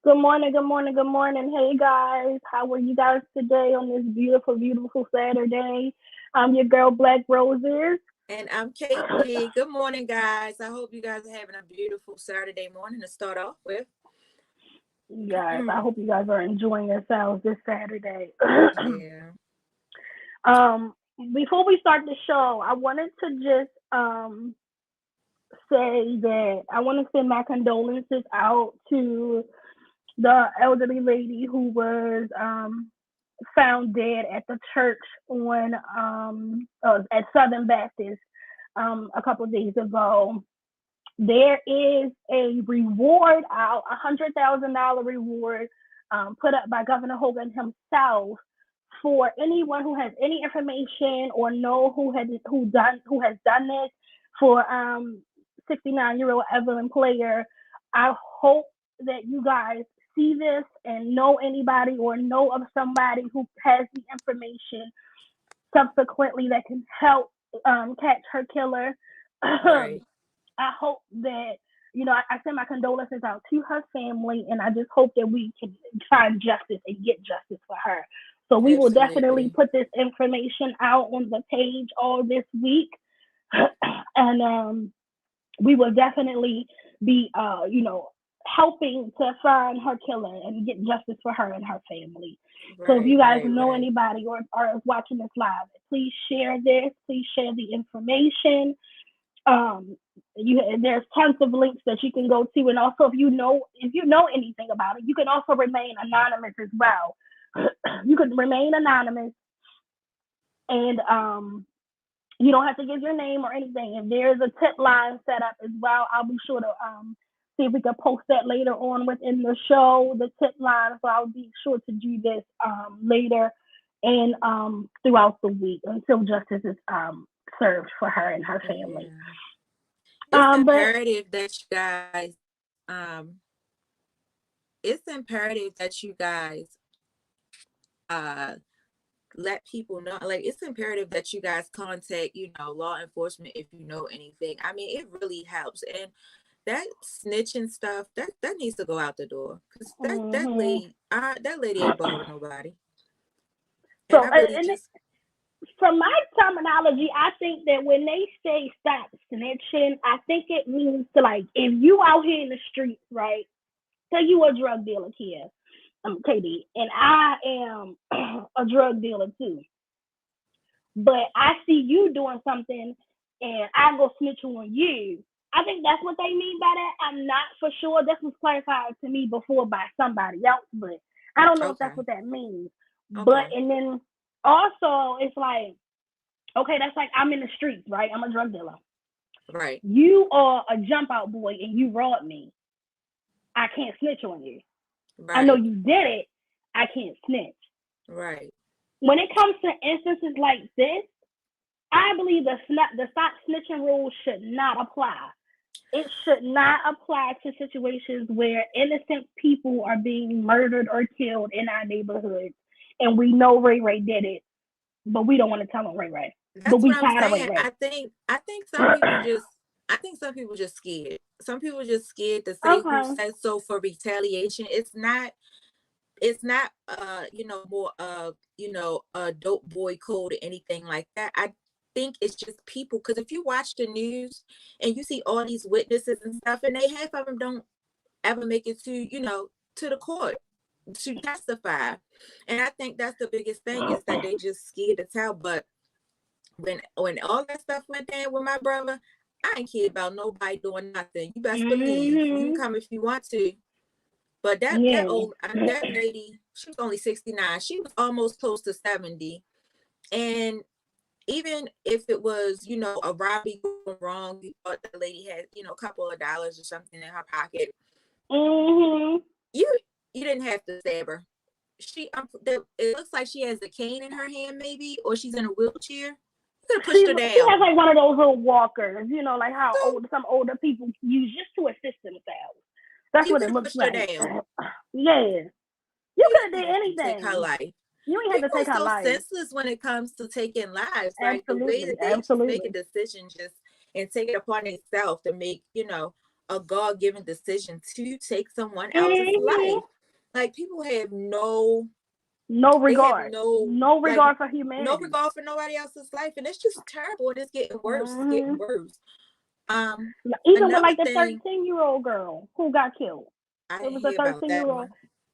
Good morning, good morning, good morning. Hey guys, how are you guys today on this beautiful, beautiful Saturday? I'm your girl Black Roses. And I'm KP. Good morning, guys. I hope you guys are having a beautiful Saturday morning to start off with. Yes, I hope you guys are enjoying yourselves this Saturday. Yeah. um, Before we start the show, I wanted to just say that I want to send my condolences out to the elderly lady who was found dead at the church on at Southern Baptist a couple of days ago. There is a reward out, $100,000 reward put up by Governor Hogan himself for anyone who has any information or know who has done this for 69-year-old Evelyn Player. I hope that you guys see this and know anybody or know of somebody who has the information subsequently that can help catch her killer. Right. I hope that, I send my condolences out to her family, and I just hope that we can find justice and get justice for her. So we will definitely Absolutely. put this information out on the page all this week, and we will definitely be, helping to find her killer and get justice for her and her family. So if Right, you guys right, know right. anybody or are watching this live, please share this. Please share the information. um there's tons of links that you can go to, and also if you know anything about it, you can also remain anonymous as well. You can remain anonymous, and you don't have to give your name or anything. And there's a tip line set up as well. I'll be sure to see if we can post that later on within the show, the tip line. So I'll be sure to do this later and throughout the week until justice is served for her and her family. Yeah. It's But imperative that you guys, it's imperative that you guys uh let people know. Like, it's imperative that you guys contact, law enforcement if you know anything. I mean, it really helps. And that snitching stuff, that needs to go out the door. Because that mhm. lady ain't bothering nobody. And So, I really and just from my terminology, I think that when they say stop snitching, I think it means to, like, if you out here in the streets, right? Say you a drug dealer, Kia, KD, and I am a drug dealer too. But I see you doing something, and I go snitch on you. I think that's what they mean by that. I'm not for sure. This was clarified to me before by somebody else, but I don't know if that's okay. what that means. But Okay. and then also it's like, okay, that's like I'm in the streets, right? I'm a drug dealer. Right. You are a jump out boy and you robbed me. I can't snitch on you. I know Right. you did it. I can't snitch. Right. When it comes to instances like this, I believe the stop snitching rule should not apply. It should not apply to situations where innocent people are being murdered or killed in our neighborhoods, and we know Ray Ray did it, but we don't want to tell him Ray Ray. But That's we what I'm tired of Ray saying. Ray. I think some people just scared. Some people just scared to say who Okay. said so for retaliation. It's not more a dope boy code or anything like that. I think it's just people, because if you watch the news and you see all these witnesses and stuff, and they half of them don't ever make it to the court to testify. And I think that's the biggest thing, is that they just scared to tell. But when all that stuff went down with my brother, I ain't care about nobody doing nothing. You best believe you can Mhm. come if you want to. But Yeah. that lady, she was only 69. She was almost close to 70. And even if it was, a robbery going wrong, you thought the lady had, a couple of dollars or something in her pocket, Mhm. you you didn't have to stab her. It looks like she has a cane in her hand, maybe, or she's in a wheelchair. You could have pushed her She has down. like one of those little walkers, like how So some older people use just to assist themselves. That's you what it could have looks pushed her like. down. Yeah. You You could have didn't did have to take her anything. life. You ain't had to People take are her so life. senseless when it comes to taking lives. Like, the way Absolutely. that they just make a Absolutely. decision, just and take it upon themselves to make, a God-given decision to take someone else's life. Like, people have no regard. No regard for humanity. No regard for nobody else's life. And it's just terrible. And it's getting worse. It's getting worse. Even with like the 13-year-old girl who got killed. It was a 13-year-old.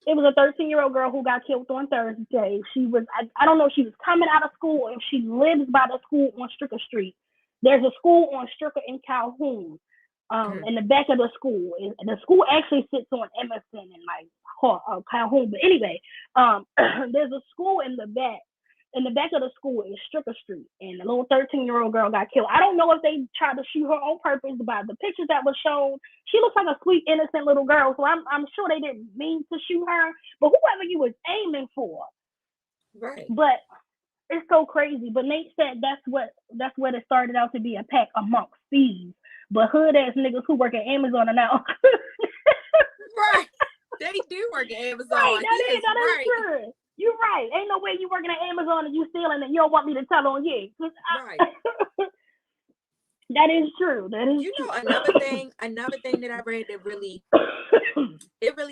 It was a 13-year-old girl who got killed on Thursday. She was, I don't know if she was coming out of school or if she lives by the school on Stricker Street. There's a school on Stricker in Calhoun. In the back of the school. And the school actually sits on Emerson and like Calhoun. But anyway, there's a school in the back. In the back of the school is Stricker Street, and the little 13-year-old girl got killed. I don't know if they tried to shoot her on purpose, but by the pictures that was shown, she looks like a sweet, innocent little girl. So I'm sure they didn't mean to shoot her, but whoever you was aiming for, right? But it's so crazy. But Nate said that's what it started out to be, a pack amongst thieves. But hood ass niggas who work at Amazon are now. Right. They do work at Amazon. Right, that is true. You're right. Ain't no way you working at Amazon and you stealing and you don't want me to tell on you. Right. That is true. That is true. Another thing that I read that really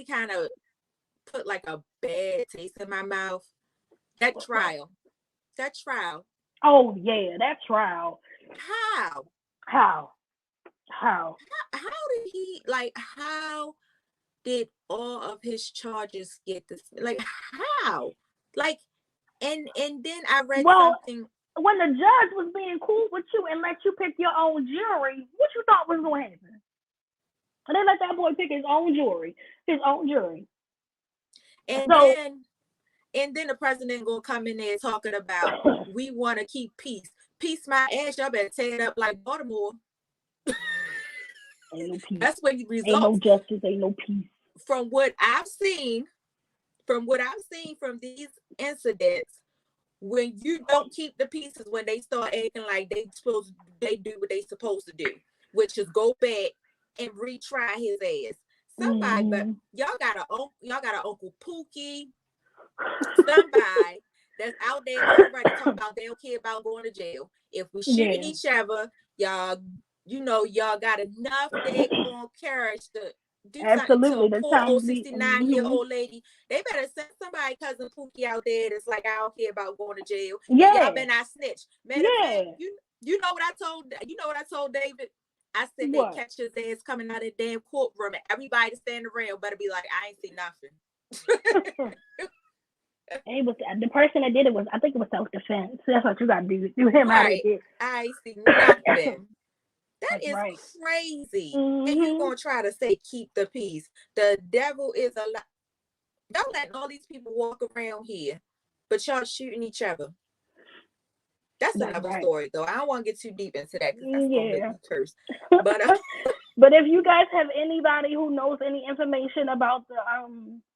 kind of put like a bad taste in my mouth. That trial. Oh yeah, that trial. How did he, like, how did all of his charges get this? Like, how? Like, and then I read something. When the judge was being cool with you and let you pick your own jury, what you thought was going to happen? And they let that boy pick his own jury. And then the president gonna come in there talking about we want to keep peace. Peace my ass, y'all better tear it up like Baltimore. Ain't no peace. That's what he results. Ain't no justice, ain't no peace. From what I've seen from these incidents, when you don't keep the peace is when they start acting like they do what they supposed to do, which is go back and retry his ass. Somebody, but y'all got an Uncle Pookie, somebody that's out there already talking about they don't care about going to jail. If we shooting each other, y'all got enough daggone courage to do something to a poor old 69-year-old lady. They better send somebody, cousin Pookie, out there that's like, I don't care about going to jail. Yeah. Y'all better not snitch. Man, you know what I told David? I said they catch his ass coming out of the damn courtroom and everybody standing around better be like, I ain't see nothing. It was the person that did it I think it was self-defense. That's what you gotta do him out of it. I ain't see nothing. That is crazy. And you gonna try to say keep the peace. The devil is a lot. Don't let all these people walk around here, but y'all shooting each other. That's another story, though. I don't want to get too deep into that because that's gonna make me curse. But but if you guys have anybody who knows any information about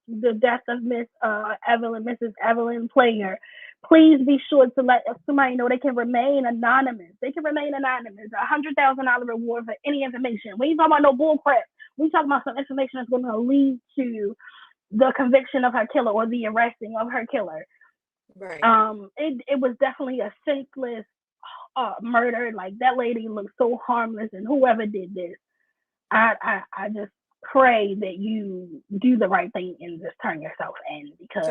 the death of Mrs. Evelyn Player, please be sure to let somebody know they can remain anonymous. A $100,000 reward for any information. We ain't talking about no bull crap. We talking about some information that's going to lead to the conviction of her killer or the arresting of her killer. Right. It was definitely a senseless murder. Like, that lady looked so harmless, and whoever did this, I just pray that you do the right thing and just turn yourself in, because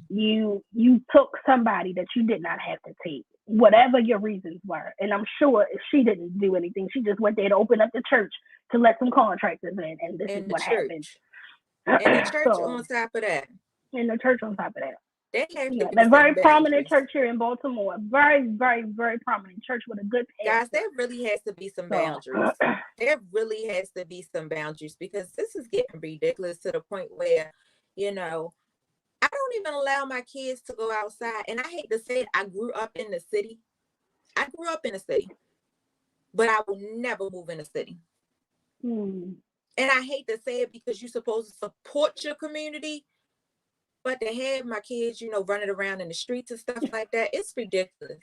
you took somebody that you did not have to take, whatever your reasons were. And I'm sure if she didn't do anything, she just went there to open up the church to let some contractors in, and this is what happened. And the church on top of that. And the church on top of that. They have to a very prominent church here in Baltimore. Very, very, very prominent church with a good pastor. Guys, there really has to be some boundaries. There really has to be some boundaries, because this is getting ridiculous to the point where, I don't even allow my kids to go outside. And I hate to say it, I grew up in the city. But I will never move in the city. And I hate to say it because you're supposed to support your community. But to have my kids, running around in the streets and stuff like that, it's ridiculous.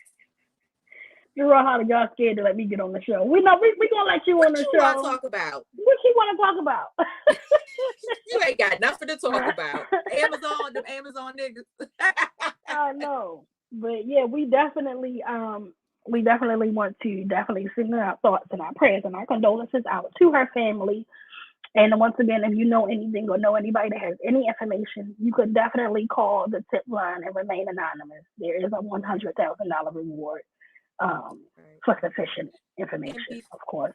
You're all how y'all scared to let me get on the show. We gonna let you on the show. What you want to talk about? What you want to talk about? You ain't got nothing to talk about. Amazon niggas. I know, but yeah, we definitely we definitely want to definitely send our thoughts and our prayers and our condolences out to her family. And once again, if you know anything or know anybody that has any information, you could definitely call the tip line and remain anonymous. There is a $100,000 reward for sufficient information, of course.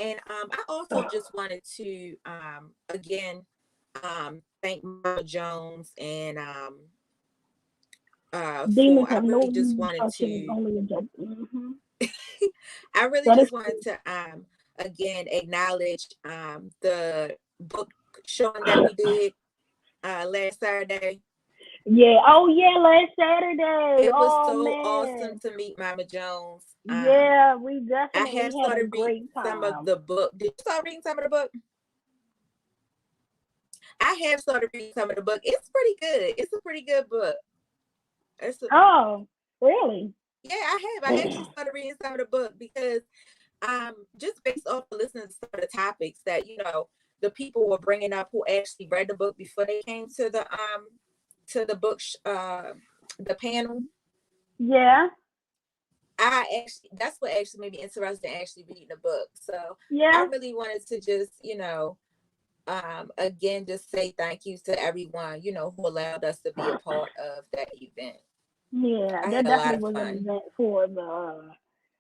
And I also just wanted to again thank Mama Jones and Demons I have really no just wanted to only a joke. Mm-hmm. I really That just is wanted to again acknowledge the book showing that we did last Saturday. yeah. Oh yeah, last Saturday. It was Oh so awesome man. to meet Mama Jones. Yeah, we I definitely have had a started reading great some of time. the book. Did you start reading some of the book? I have started reading some of the book. It's pretty good. It's a pretty good book. Oh, really? Yeah, I have. I actually started reading some of the book because just based off of listening to some of the topics that, you know, the people were bringing up who actually read the book before they came to the book the panel. Yeah. That's what actually made me interested in actually reading the book. So Yeah. I really wanted to just, you know, again, just say thank you to everyone, you know, who allowed us to be a part of that event. Yeah, I that had a lot definitely of was an fun. event for the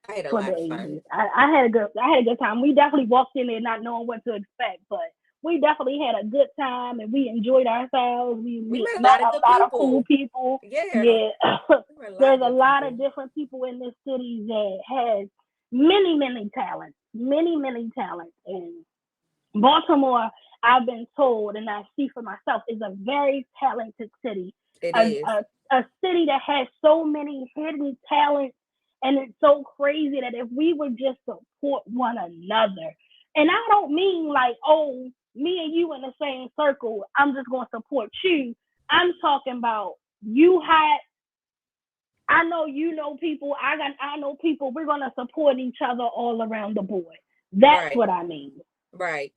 I had a for lot the of fun. ages. I had a good time. We definitely walked in there not knowing what to expect, but we definitely had a good time and we enjoyed ourselves. We We met a met lot of good a lot of cool people. people. Yeah. Yeah. We met a lot There's of a good lot people. of different people in this city that has many talents. Many talents. And Baltimore, I've been told and I see for myself, is a very talented city. It A, is. a city that has so many hidden talents, and it's so crazy that if we would just support one another, and I don't mean like, oh, me and you in the same circle, I'm just going to support you. I'm talking about you had, I know you know people, I know people, we're going to support each other all around the board. That's Right. what I mean. Right.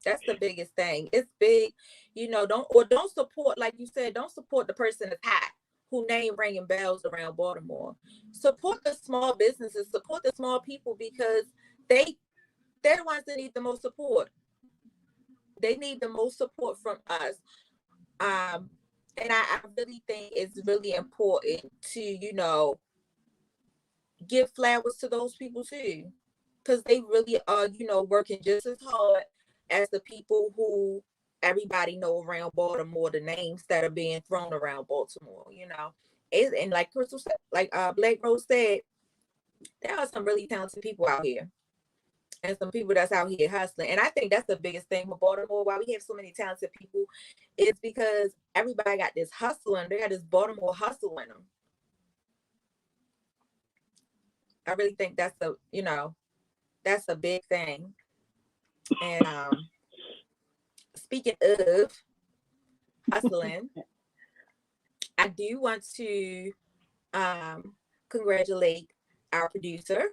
That's the biggest thing. It's big, you know, don't support, like you said, don't support the person that's hot, who name ringing bells around Baltimore. Support the small businesses, support the small people, because they're the ones that need the most support. They need the most support from us. And I really think it's really important to, you know, give flowers to those people too, because they really are, you know, working just as hard as the people who everybody know around Baltimore, the names that are being thrown around Baltimore, you know. And like Crystal said, like BlackRose said, there are some really talented people out here, and some people that's out here hustling. And I think that's the biggest thing with Baltimore, why we have so many talented people, is because everybody got this hustle, and they got this Baltimore hustle in them. I really think that's that's a big thing. And speaking of hustling, I do want to congratulate our producer,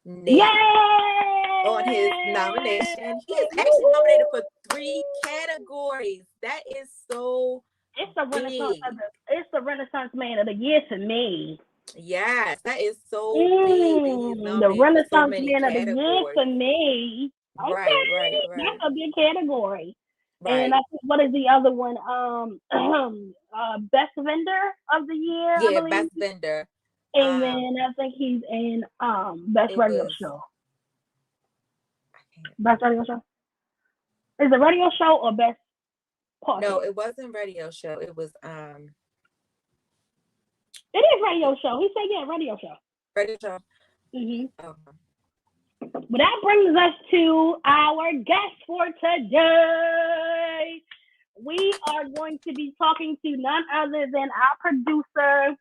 Nate, Yay! on his nomination. He is actually nominated for 3 categories. That is so It's the Renaissance. big. It's the Renaissance Man of the Year to me. Yes, that is so big that he's The nominated for so Renaissance many Man of the Year categories. to me. Right, right, Okay, right, that's a big category. And right. I think, what is the other one? Best Vendor of the Year, I Yeah, believe. best vendor. And then I think he's in Best Radio Show. Best Radio Show. Is it Radio Show or Best Podcast? No, it wasn't Radio Show. It was It is Radio Show. He said, yeah, Radio Show. Radio Show. Mm-hmm. Okay. But that brings us to our guest for today. We are going to be talking to none other than our producer,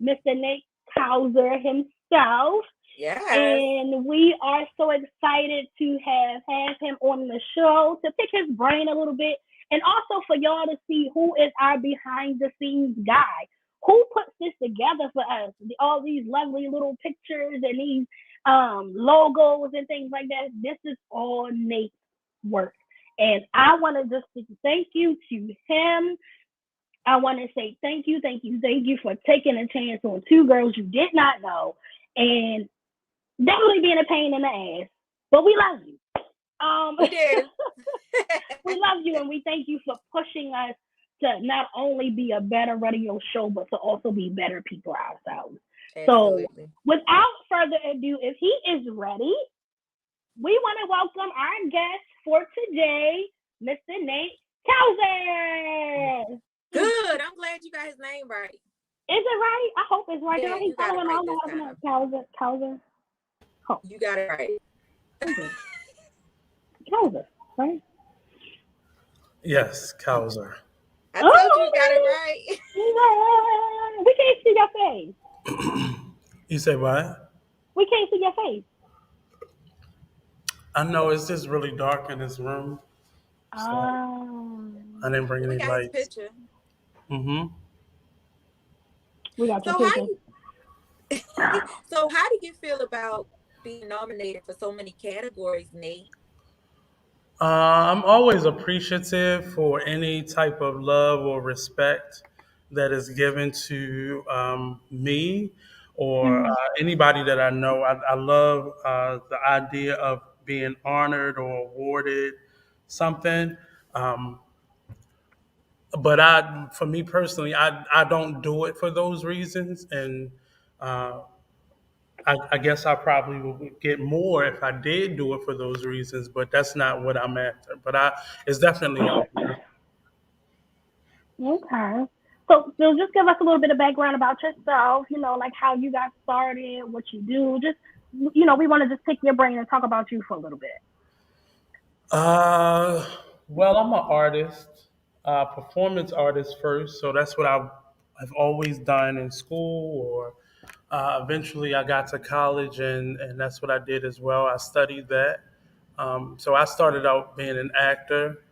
Mr. Nate Couser himself. Yes. And we are so excited to have him on the show, to pick his brain a little bit, and also for y'all to see who is our behind the scenes guy. Who puts this together for us? All these lovely little pictures and these logos and things like that. This is all Nate's work. And I want to just thank you to him I want to say thank you, thank you, thank you for taking a chance on two girls you did not know and definitely being a pain in the ass. But we love you. We do. We love you and we thank you for pushing us to not only be a better radio show, but to also be better people ourselves. So, Absolutely. without further ado, if he is ready, we want to welcome our guest for today, Mr. Nate Couser. Good. I'm glad you got his name right. Is it right? I hope it's right. Yeah, He's you got it following right all this the time. Couser. Oh, You got it right. Couser, right? Yes, Couser. I told you got it right. Yeah. We can't see your face. You say what? We can't see your face. I know it's just really dark in this room, so I didn't bring We any got his lights. picture. Mm-hmm. We got your So how picture. you so how do you feel about being nominated for so many categories, Nate? I'm always appreciative for any type of love or respect that is given to me or Mm-hmm. anybody that I know. I love the idea of being honored or awarded something. Um, but for me personally, I don't do it for those reasons, and uh, I guess I probably would get more if I did do it for those reasons. But that's not what I'm after. But it's definitely an honor. Okay. So just give us a little bit of background about yourself, like how you got started, what you do. Just, we want to just pick your brain and talk about you for a little bit. Uh, well, I'm an artist, performance artist first. So that's what I've always done in school, or eventually I got to college, and that's what I did as well. I studied that. So I started out being an actor,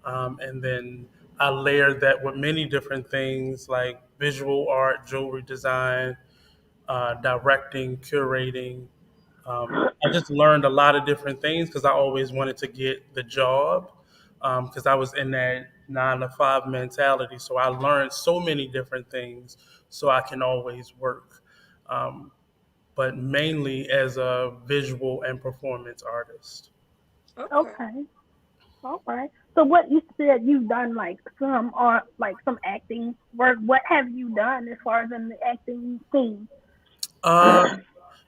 and then I layered that with many different things like visual art, jewelry design, directing, curating. I just learned a lot of different things because I always wanted to get the job because I was in that 9 to 5 mentality. So I learned so many different things so I can always work. Um, but mainly as a visual and performance artist. Okay. Okay. All right. So what you said you've done like some art, like some acting work. What have you done as far as in the acting scene? Uh,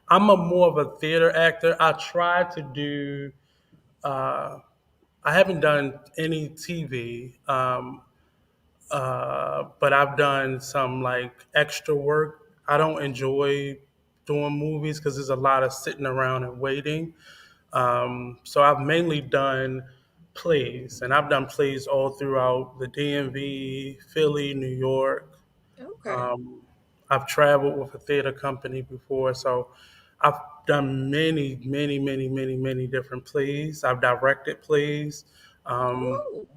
I'm a more of a theater actor. I try to do. Uh, I haven't done any TV, but I've done some like extra work. I don't enjoy doing movies because there's a lot of sitting around and waiting. So I've mainly done plays, and I've done plays all throughout the DMV, Philly, New York. Okay. Um, I've traveled with a theater company before, so I've done many, many, many, many, many different plays. I've directed plays. Um, Oh,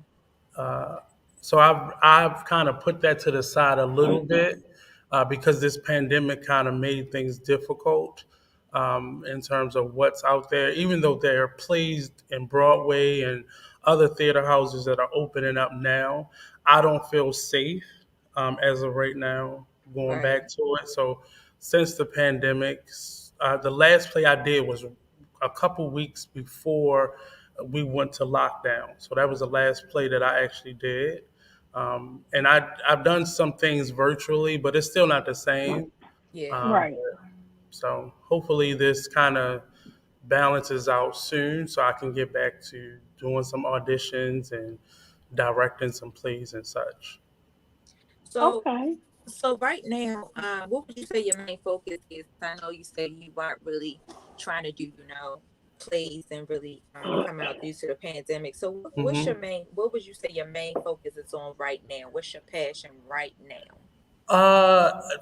uh, so I've kind of put that to the side a little bit because this pandemic kind of made things difficult in terms of what's out there. Even though there are plays in Broadway and other theater houses that are opening up now, I don't feel safe as of right now going right. back to it. So since the pandemic, the last play I did was a couple weeks before we went to lockdown. So that was the last play that I actually did. And I've done some things virtually, but it's still not the same. Yeah. Um, Right. so hopefully this kind of balances out soon so I can get back to doing some auditions and directing some plays and such. So Okay. so right now, what would you say your main focus is? I know you said you weren't really trying to do, plays and really come out due to the pandemic. So what's hmm your main? What would you say your main focus is on right now? What's your passion right now?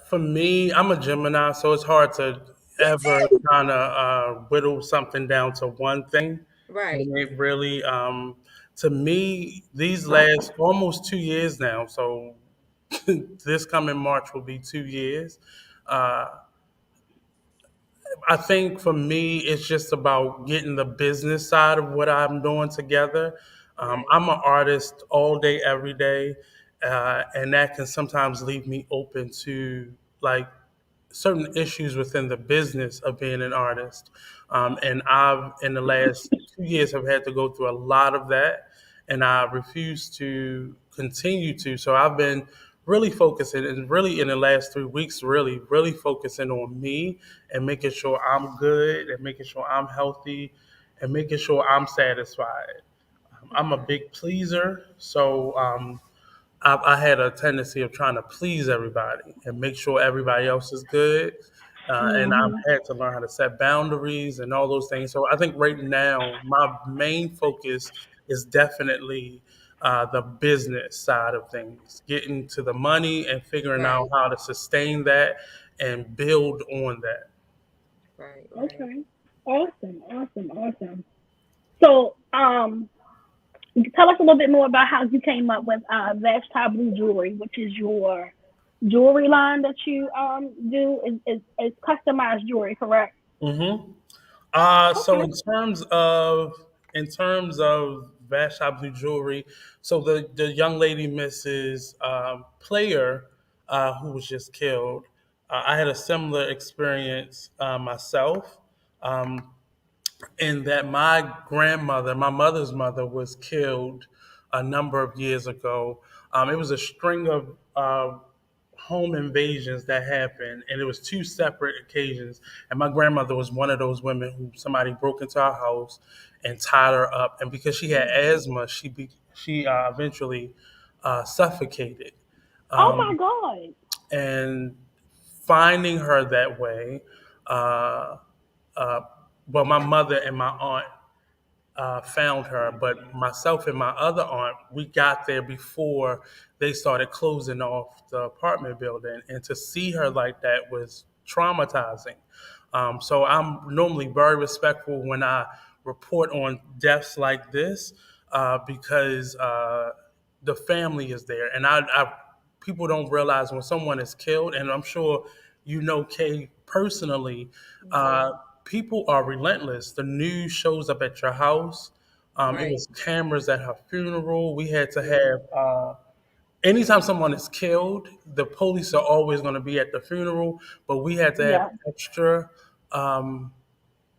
For me, I'm a Gemini, so it's hard to Me ever too. kind of whittle something down to one thing. Right. And it really, to me, these last almost 2 years now, so this coming March will be 2 years. Uh, I think for me, it's just about getting the business side of what I'm doing together. Right. I'm an artist all day, every day. and that can sometimes leave me open to like certain issues within the business of being an artist. And I've, in the last 2 years, have had to go through a lot of that, and I refuse to continue to. So I've been really focusing, and really in the last 3 weeks, really focusing on me and making sure I'm good and making sure I'm healthy and making sure I'm satisfied. I'm a Okay. big pleaser, so I had a tendency of trying to please everybody and make sure everybody else is good. And I've Mhm. had to learn how to set boundaries and all those things. So I think right now, my main focus is definitely the business side of things, getting to the money and figuring out Right. how to sustain that and build on that. Right. Right. Okay. Awesome. Awesome. Awesome. So, tell us a little bit more about how you came up with Vegetable Blue Jewelry, which is your jewelry line that you do. Is customized jewelry, correct? hmm so Okay. in terms of Vashab Blue Jewelry, so the young lady, Mrs. Player, who was just killed, I had a similar experience myself. Um, in that my grandmother, my mother's mother, was killed a number of years ago. It was a string of home invasions that happened, and it was two separate occasions. And my grandmother was one of those women who somebody broke into our house and tied her up, and because she had asthma, she eventually suffocated. Oh my Um, God. and finding her that way, uh, uh, well, my mother and my aunt found her, but myself and my other aunt, we got there before they started closing off the apartment building, and to see her like that was traumatizing. So I'm normally very respectful when I report on deaths like this because the family is there, and I people don't realize when someone is killed, and I'm sure you know Kay personally. Yeah. Uh, People are relentless. The news shows up at your house. It Right. was cameras at her funeral. We had to Yeah. have, anytime someone is killed, the police are always going to be at the funeral, but we had to have Yeah. extra um,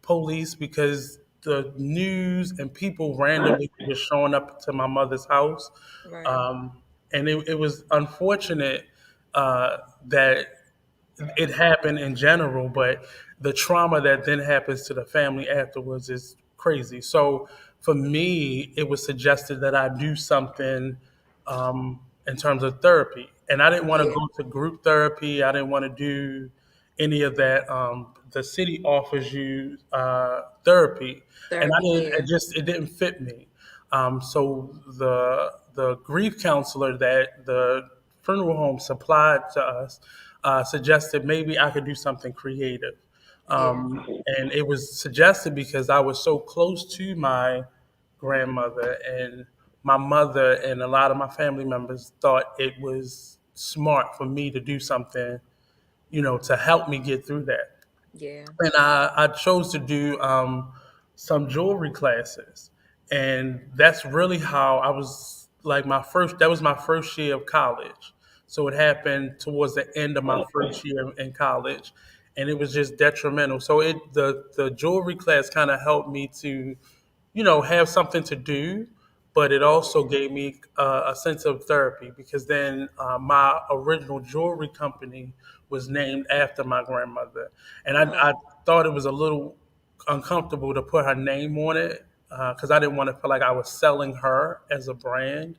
police because the news and people randomly were showing up to my mother's house. Right. Um, and it was unfortunate that it happened in general, but the trauma that then happens to the family afterwards is crazy. So for me, it was suggested that I do something in terms of therapy. And I didn't want to Yeah. go to group therapy. I didn't want to do any of that. The city offers you therapy, and I Therapy. didn't. Yeah. It didn't fit me. So the grief counselor that the funeral home supplied to us suggested maybe I could do something creative. Yeah. And it was suggested because I was so close to my grandmother, and my mother and a lot of my family members thought it was smart for me to do something, to help me get through that. Yeah. And I chose to do some jewelry classes, and that's really how I was like my first. That was my first year of college, so it happened towards the end of my first year in college, and it was just detrimental. So the jewelry class kind of helped me to have something to do, but it also gave me a sense of therapy because then my original jewelry company was named after my grandmother. And I Oh. thought it was a little uncomfortable to put her name on it because I didn't want to feel like I was selling her as a brand.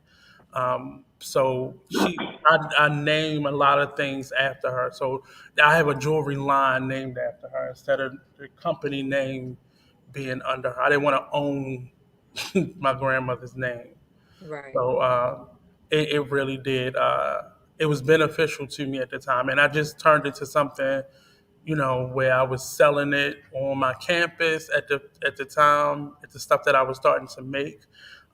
So I name a lot of things after her. So I have a jewelry line named after her instead of the company name being under her. I didn't want to own my grandmother's name. Right. So it really did. It was beneficial to me at the time, and I just turned it to something, where I was selling it on my campus at the time, at the stuff that I was starting to make.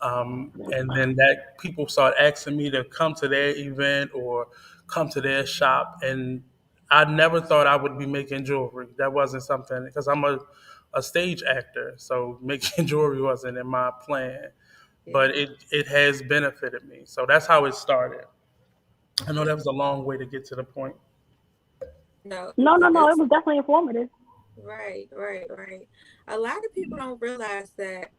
And then that people started asking me to come to their event or come to their shop, and I never thought I would be making jewelry. That wasn't something because I'm a stage actor, so making jewelry wasn't in my plan. But Yeah. it has benefited me. So that's how it started. I know that was a long way to get to the point. No, No, no, no. It it's was definitely informative. right. A lot of people don't realize that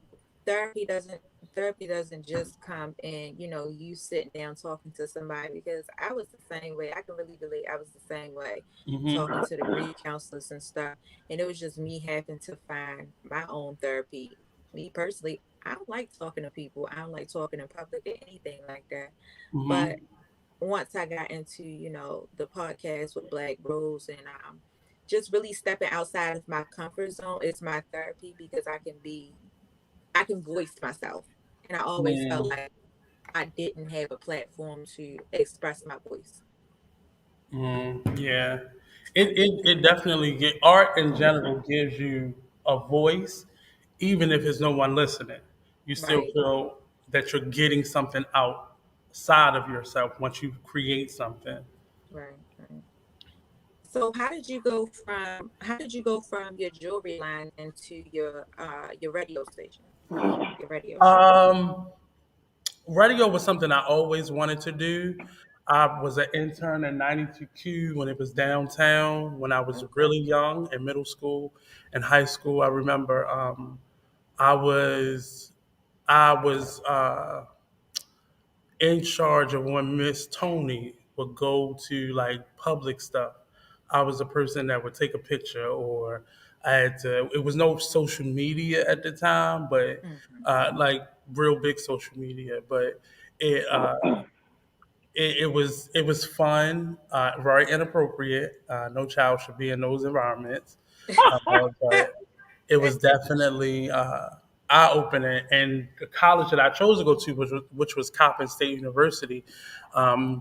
therapy doesn't therapy doesn't just come in, you sitting down talking to somebody, because I was the same way. I can really relate. I was the same way, Hmm. talking to the grief counselors and stuff. And it was just me having to find my own therapy. Me personally, I don't like talking to people. I don't like talking in public or anything like that. Hmm. But once I got into, the podcast with Black Rose, and just really stepping outside of my comfort zone is my therapy, because I can voice myself. And I always felt Mm, like I didn't have a platform to express my voice. yeah, it definitely get art in general gives you a voice, even if there's no one listening. You still Right, feel that you're getting something outside of yourself once you create something. right. So how did you go from your jewelry line into your radio station, your radio show? Um, Radio was something I always wanted to do. I was an intern at 92Q when it was downtown when I was Okay. really young in middle school and high school. I remember I was I was in charge of when Miss Tony would go to like public stuff. I was the person that would take a picture, or I had to. It was no social media at the time, but Hmm. like real big social media. But it uh, it was fun, very inappropriate. No child should be in those environments, but it was definitely eye opening. And the college that I chose to go to, which was Coppin State University,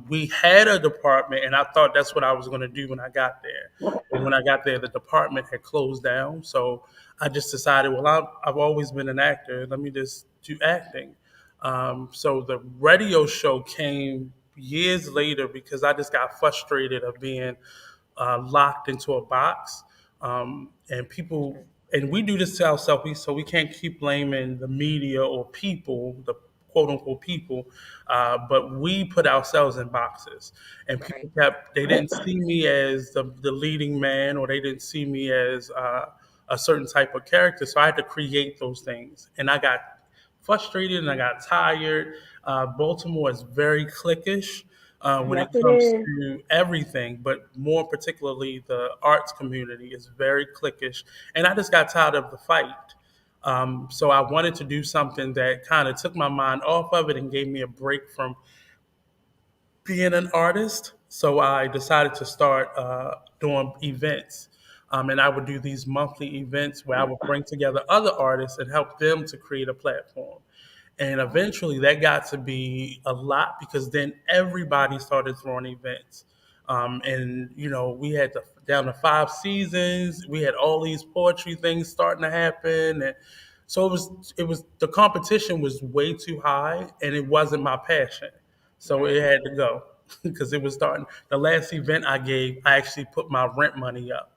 we had a department, and I thought that's what I was going to do when I got there. And when I got there, the department had closed down, so I just decided, well, I've always been an actor. Let me just do acting. So the radio show came years later because I just got frustrated of being locked into a box. And people, and we do this to ourselves, so we can't keep blaming the media or people, the quote unquote people, but we put ourselves in boxes. And Right, they didn't see me as the leading man, or they didn't see me as a certain type of character. So I had to create those things. And I got frustrated and I got tired. Baltimore is very cliquish when Yes, it it comes is. to everything, but more particularly the arts community is very cliquish. And I just got tired of the fight. So I wanted to do something that kind of took my mind off of it and gave me a break from being an artist. So I decided to start doing events. And I would do these monthly events where I would bring together other artists and help them to create a platform. And eventually that got to be a lot because then everybody started throwing events. And we had down to 5 seasons. We had all these poetry things starting to happen, and so it was the competition was way too high, and it wasn't my passion. So it right, had to go because it was starting. The last event I gave, I actually put my rent money up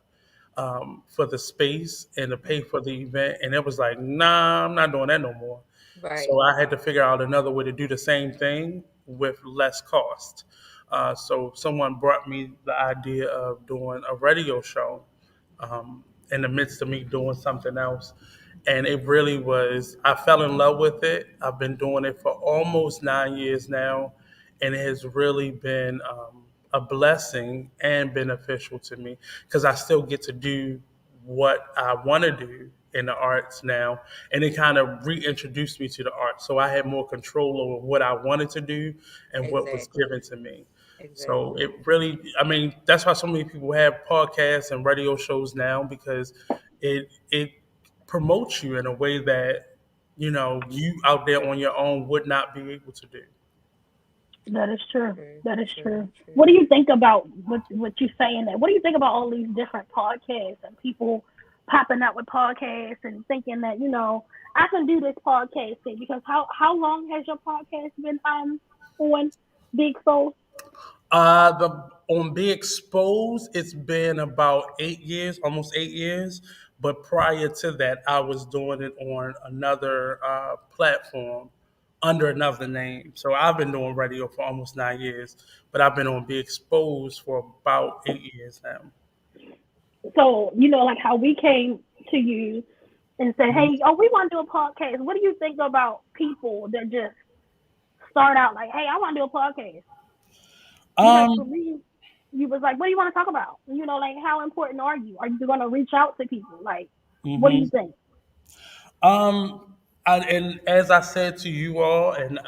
for the space and to pay for the event. And it was like, nah, I'm not doing that no more. right, So I had to figure out another way to do the same thing with less cost. So someone brought me the idea of doing a radio show in the midst of me doing something else. And it really was, I fell in love with it. I've been doing it for almost 9 years now. And it has really been a blessing and beneficial to me because I still get to do what I want to do in the arts now. And it kind of reintroduced me to the arts. So I had more control over what I wanted to do and what was exactly, given to me. So exactly. it really, I mean, that's why so many people have podcasts and radio shows now because it promotes you in a way that you out there on your own would not be able to do. That is true. True, That is true, true. What true. do you think about what you saying that? What do you think about all these different podcasts and people popping up with podcasts and thinking that I can do this podcast thing? Because how long has your podcast been on Big Soul? The On Be Exposed, it's been about 8 years, almost 8 years. But prior to that, I was doing it on another platform under another name. So I've been doing radio for almost 9 years, but I've been on Be Exposed for about 8 years now. So, like how we came to you and said, Mhm. hey, we want to do a podcast. What do you think about people that just start out like, hey, I want to do a podcast? Because for Um, me, you was like, what do you want to talk about? Like how important are you? Are you going to reach out to people? Like, what do you mhm. think? And as I said to you all, and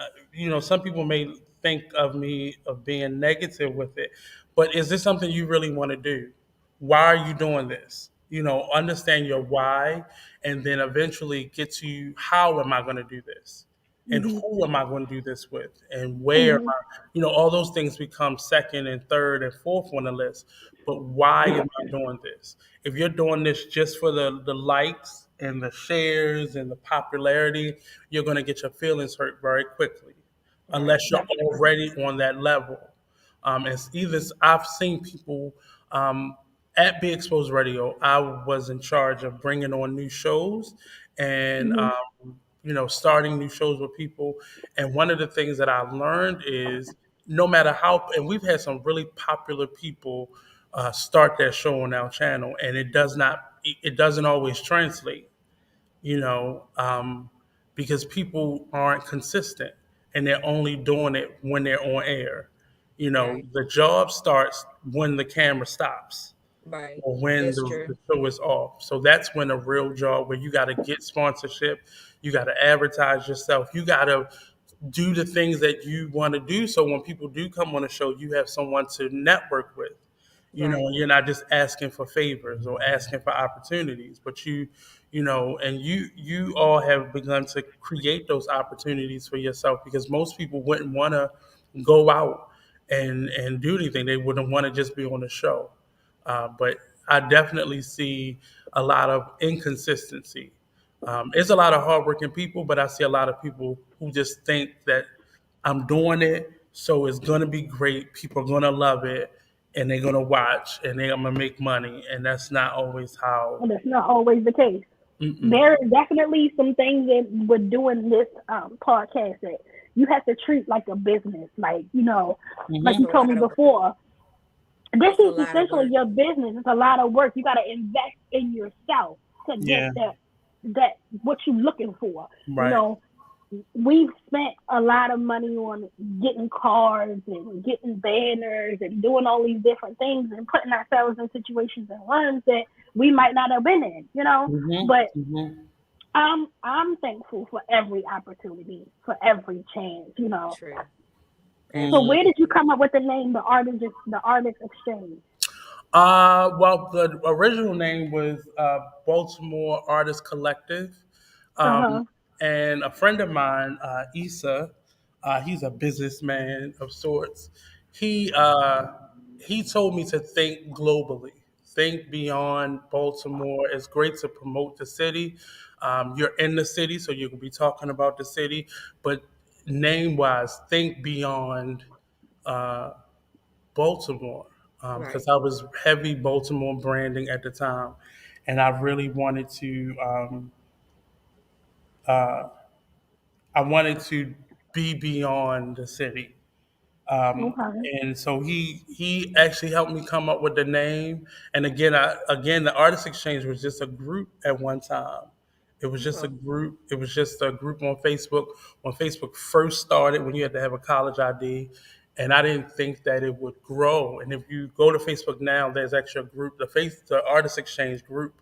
some people may think of me of being negative with it, but is this something you really want to do? Why are you doing this? Understand your why, and then eventually get to how am I going to do this, and Hmm. who am I going to do this with, and where am Hmm. I? All those things become second and third and fourth on the list. But why am I doing this? If you're doing this just for the likes and the shares and the popularity, you're going to get your feelings hurt very quickly, Right. unless you're That's true. already on that level. It's either I've seen people at Be Exposed Radio. I was in charge of bringing on new shows and Hmm. starting new shows with people. And one of the things that I've learned is no matter how, and we've had some really popular people start their show on our channel, and it doesn't always translate, you know, um, because people aren't consistent and they're only doing it when they're on air. Right. The job starts when the camera stops Right. or when That's the true. show is off. So that's when a real job where you got to get sponsorship, you got to advertise yourself, you got to do the things that you want to do. So when people do come on the show, you have someone to network with. Right. And you're not just asking for favors or asking for opportunities, but and you all have begun to create those opportunities for yourself because most people wouldn't want to go out and do anything. They wouldn't want to just be on the show. But I definitely see a lot of inconsistency. It's a lot of hardworking people, but I see a lot of people who just think that I'm doing it, so it's gonna be great. People are gonna love it, and they're gonna watch, and they're gonna make money. And that's not always how. And that's not always the case. Mm-mm. There are definitely some things that with doing this podcast that you have to treat like a business. Like, like It's Hmm. you a told lot me of work. before, this It's a is lot of essentially work. your business. It's a lot of work. You got to invest in yourself to get Yeah. that what you're looking for. You Right. know, we've spent a lot of money on getting cards and getting banners and doing all these different things and putting ourselves in situations and runs that we might not have been in. Hmm. But Hmm. I'm thankful for every opportunity, for every chance. True. So Hmm. where did Absolutely. you come up with the name, the artist exchange? Well, the original name was Baltimore Artist Collective, Uh um, huh. and a friend of mine, Issa, he's a businessman of sorts. He uh, he told me to think globally, think beyond Baltimore. It's great to promote the city. You're in the city, so you can be talking about the city, but name wise, think beyond. Uh, Baltimore Right. because I was heavy Baltimore branding at the time, and I really wanted to. Uh, I wanted to be beyond the city. Okay. And so he actually helped me come up with the name. And again the Artist Exchange was just a group at one time. It was just a Okay. group. It was just a group on Facebook when Facebook first started, when you had to have a college ID. And I didn't think that it would grow. And if you go to Facebook now, there's actually a group, the Artist Exchange group,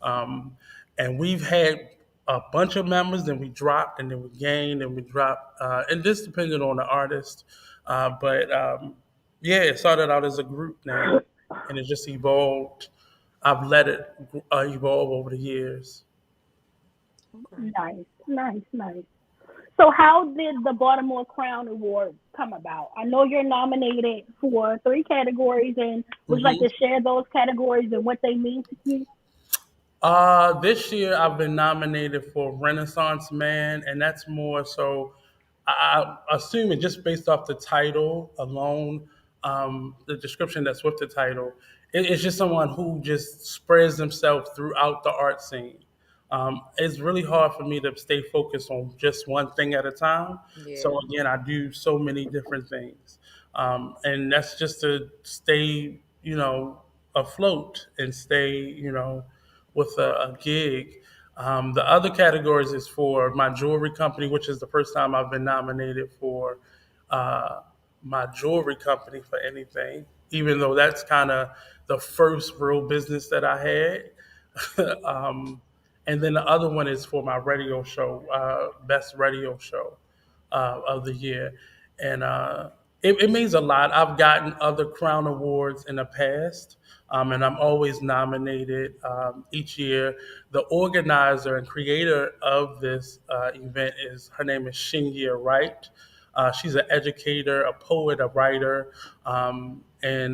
um, and we've had a bunch of members. Then we dropped, and then we gained, and we dropped, and this depended on the artist. But yeah, it started out as a group name, and it just evolved. I've let it evolve over the years. Okay. Nice, nice, nice. So how did the Baltimore Crown Award come about? I know you're nominated for 3 categories, and would you like Hmm. to share those categories and what they mean to you? This year I've been nominated for Renaissance Man, and that's more so. I assume it just based off the title alone, the description that's with the title. It's just someone who just spreads themselves throughout the art scene. It's really hard for me to stay focused on just one thing at a time. Yeah. So again, I do so many different things, and that's just to stay, afloat and stay, with a gig. The other categories is for my jewelry company, which is the first time I've been nominated for uh, my jewelry company for anything, even though that's kind of the first real business that I had. And then the other one is for my radio show, best radio show of the year. And it means a lot. I've gotten other Crown Awards in the past, and I'm always nominated each year. The organizer and creator of this event her name is Shingia Wright. She's an educator, a poet, a writer, and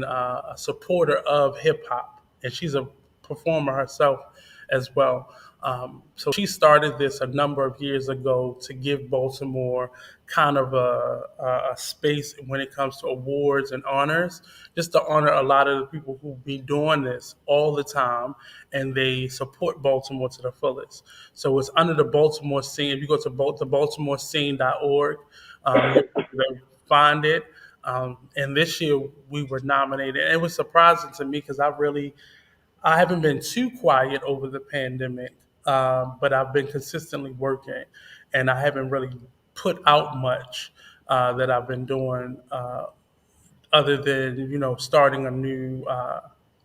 a supporter of hip hop. And she's a performer herself as well. So she started this a number of years ago to give Baltimore kind of a space when it comes to awards and honors, just to honor a lot of the people who be doing this all the time, and they support Baltimore to the fullest. So it's under the Baltimore Scene. If you go to the baltimorescene.org, you'll be able to find it. And this year we were nominated. And it was surprising to me because I haven't been too quiet over the pandemic, but I've been consistently working, and I haven't really put out much that I've been doing, other than starting a new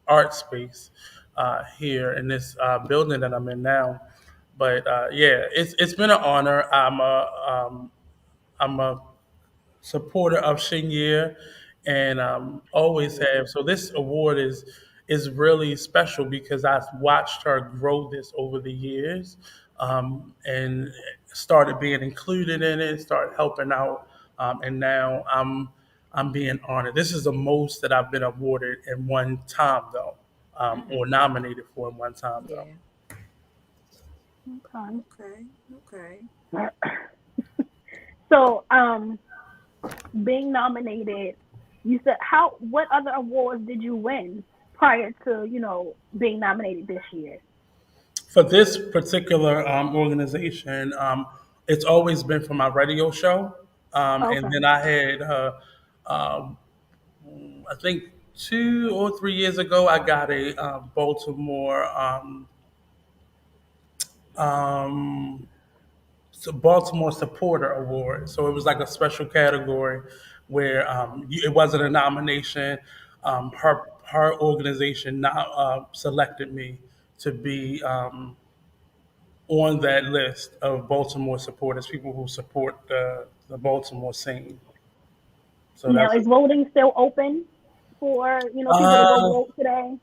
art space here in this building that I'm in now. But yeah, it's been an honor. I'm a supporter of Shinyear, and always have. So this award is really special because I've watched her grow this over the years, and started being included in it, started helping out, and now I'm being honored. This is the most that I've been awarded in one time, though, or nominated for in one time, though. Yeah. Okay. Okay. Okay. So, being nominated, you said what other awards did you win prior to, being nominated this year? For this particular organization, it's always been for my radio show, and Okay. then I had, um, I think 2 or 3 years ago, I got a Baltimore um, Baltimore Supporter Award. So it was like a special category where it wasn't a nomination. Her organization now selected me to be on that list of Baltimore supporters, people who support the Baltimore scene. So Now, that's is voting still open for, people to go uh, vote today?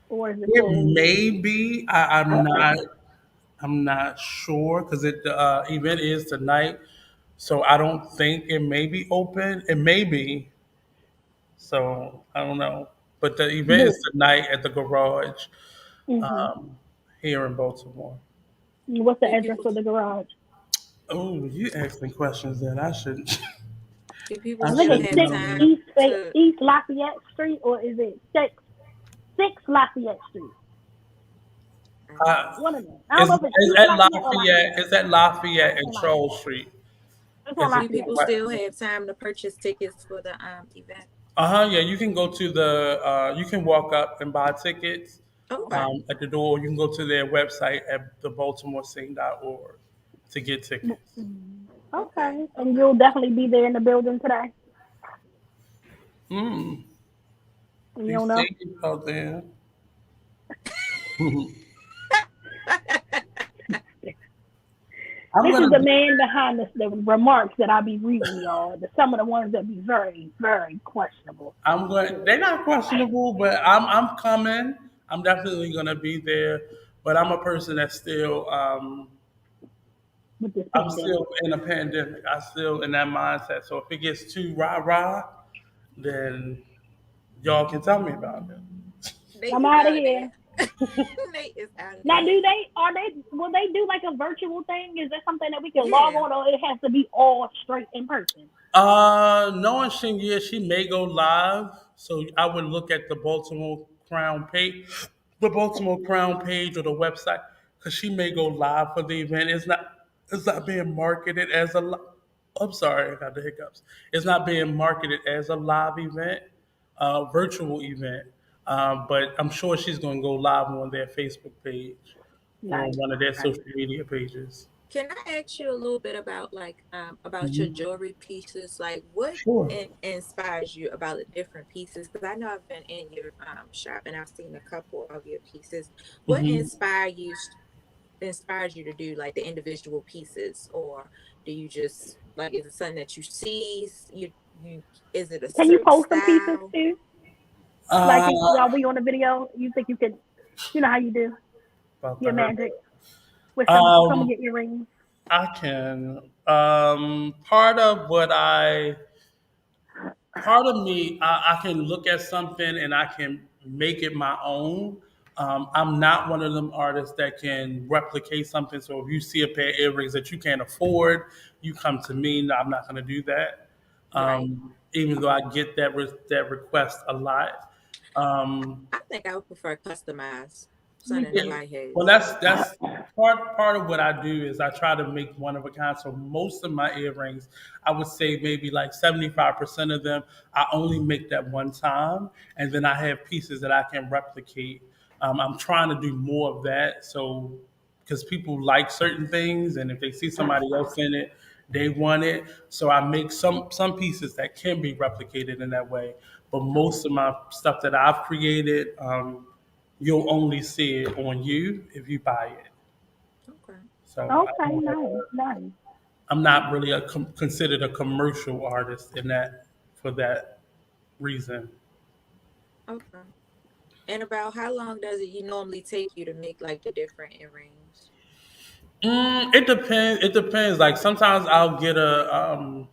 Or is it it closed? may be. I'm not sure because the event is tonight, so I don't think it may be open. It may be, so I don't know. But the event Do, is tonight at the garage hmm um, here in Baltimore. What's the Do address people for the garage? Oh, you asking questions that I shouldn't. do people I I think still should it's have six know. time to? East Lafayette Street, or is it six Lafayette Street? Uh, One of them. I don't it's, know if it's it's East at Lafayette or Lafayette. Lafayette. It's at Lafayette It's and on Charles Lafayette. Street. It's on It's Do Lafayette. people still have time to purchase tickets for the event? Yeah, you can go to you can walk up and buy tickets Okay. at the door. You can go to their website at thebaltimoresing.org to get tickets. Okay. Okay. And Okay. you'll definitely be there in the building today. Mm, You be don't know? safe out there. I'm This is gonna the be, man behind the remarks that I be reading, y'all. Some of the ones that be very, very questionable I'm going. They're not questionable, but I'm coming. I'm definitely gonna be there. But I'm a person that's still with this I'm pandemic. still in a pandemic. I'm still in that mindset. So if it gets too rah rah, then y'all can tell me about it. Nate I'm is out of out of here. there. Nate is out of Now, there. will they do like a virtual thing? Is that something that we can log Yeah. on, or it has to be all straight in person? Knowing Shingia, she may go live. So I would look at the Baltimore Crown page or the website, because she may go live for the event. It's not being marketed as a. I'm sorry, I got the hiccups. It's not being marketed as a live event, virtual event. But I'm sure she's going to go live on their Facebook page or Nice, one of their nice. social media pages. Can I ask you a little bit about about your Mhm. jewelry pieces? Like what Sure. inspires you about the different pieces? Because I know I've been in your shop and I've seen a couple of your pieces. What hmm inspires you to do like the individual pieces, or do you just like is it something that you see? You is it a Can you certain post some pieces style? too? Like Uh, while we on the video, you think you could, you know how you do about to your hurt. magic with some of Um, your earrings. I can. Part of me, I can look at something and I can make it my own. I'm not one of them artists that can replicate something. So if you see a pair of earrings that you can't afford, you come to me. No, I'm not going to do that. Right. Even though I get that request a lot. Um, I think I would prefer customized, Yeah. something nobody Well, has. that's part of what I do is I try to make one of a kind. So most of my earrings, I would say maybe like 75% of them, I only make that one time, and then I have pieces that I can replicate. I'm trying to do more of that, so because people like certain things, and if they see somebody else in it, they want it. So I make some pieces that can be replicated in that way. But most of my stuff that I've created. You'll only see it on you if you buy it. Okay. So Okay, nice, nice. I'm not really considered a commercial artist in that for that reason. Okay. And about how long does it you normally take you to make like the different earrings? It depends. It depends. Like sometimes I'll get an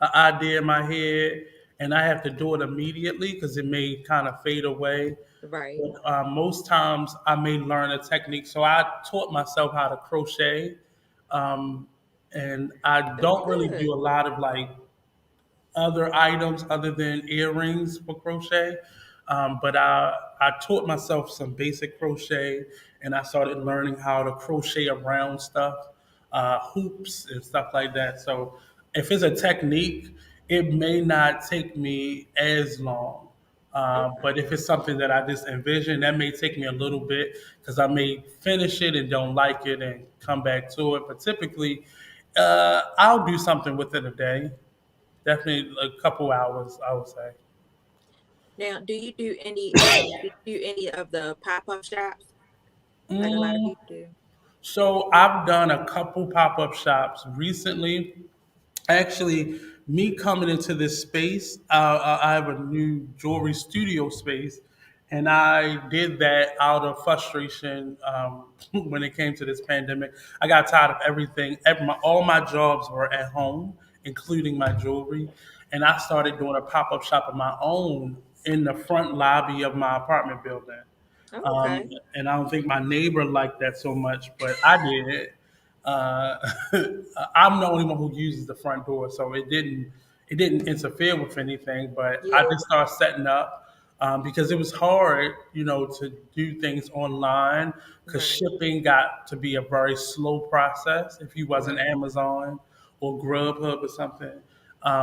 idea in my head, and I have to do it immediately because it may kind of fade away. Right. But most times I may learn a technique. So I taught myself how to crochet, um, and I That's don't really good. do a lot of like other items other than earrings for crochet. But I taught myself some basic crochet and I started learning how to crochet around stuff, hoops and stuff like that. So if it's a technique, it may not take me as long. Okay. But if it's something that I just envision, that may take me a little bit because I may finish it and don't like it and come back to it. But typically, I'll do something within a day. Definitely a couple hours, I would say. Now, do you do any of the pop-up shops like a lot of Mm, people do? so I've done a couple pop-up shops recently. Actually, me coming into this space, I have a new jewelry studio space, and I did that out of frustration when it came to this pandemic. I got tired of everything. All my jobs were at home, including my jewelry, and I started doing a pop-up shop of my own in the front lobby of my apartment building. Oh, okay. And I don't think my neighbor liked that so much, but I did. Uh, I'm the only one who uses the front door, so it didn't interfere with anything. But I Yeah. just started setting up because it was hard, to do things online because Right. shipping got to be a very slow process if you wasn't Right. Amazon or Grubhub or something.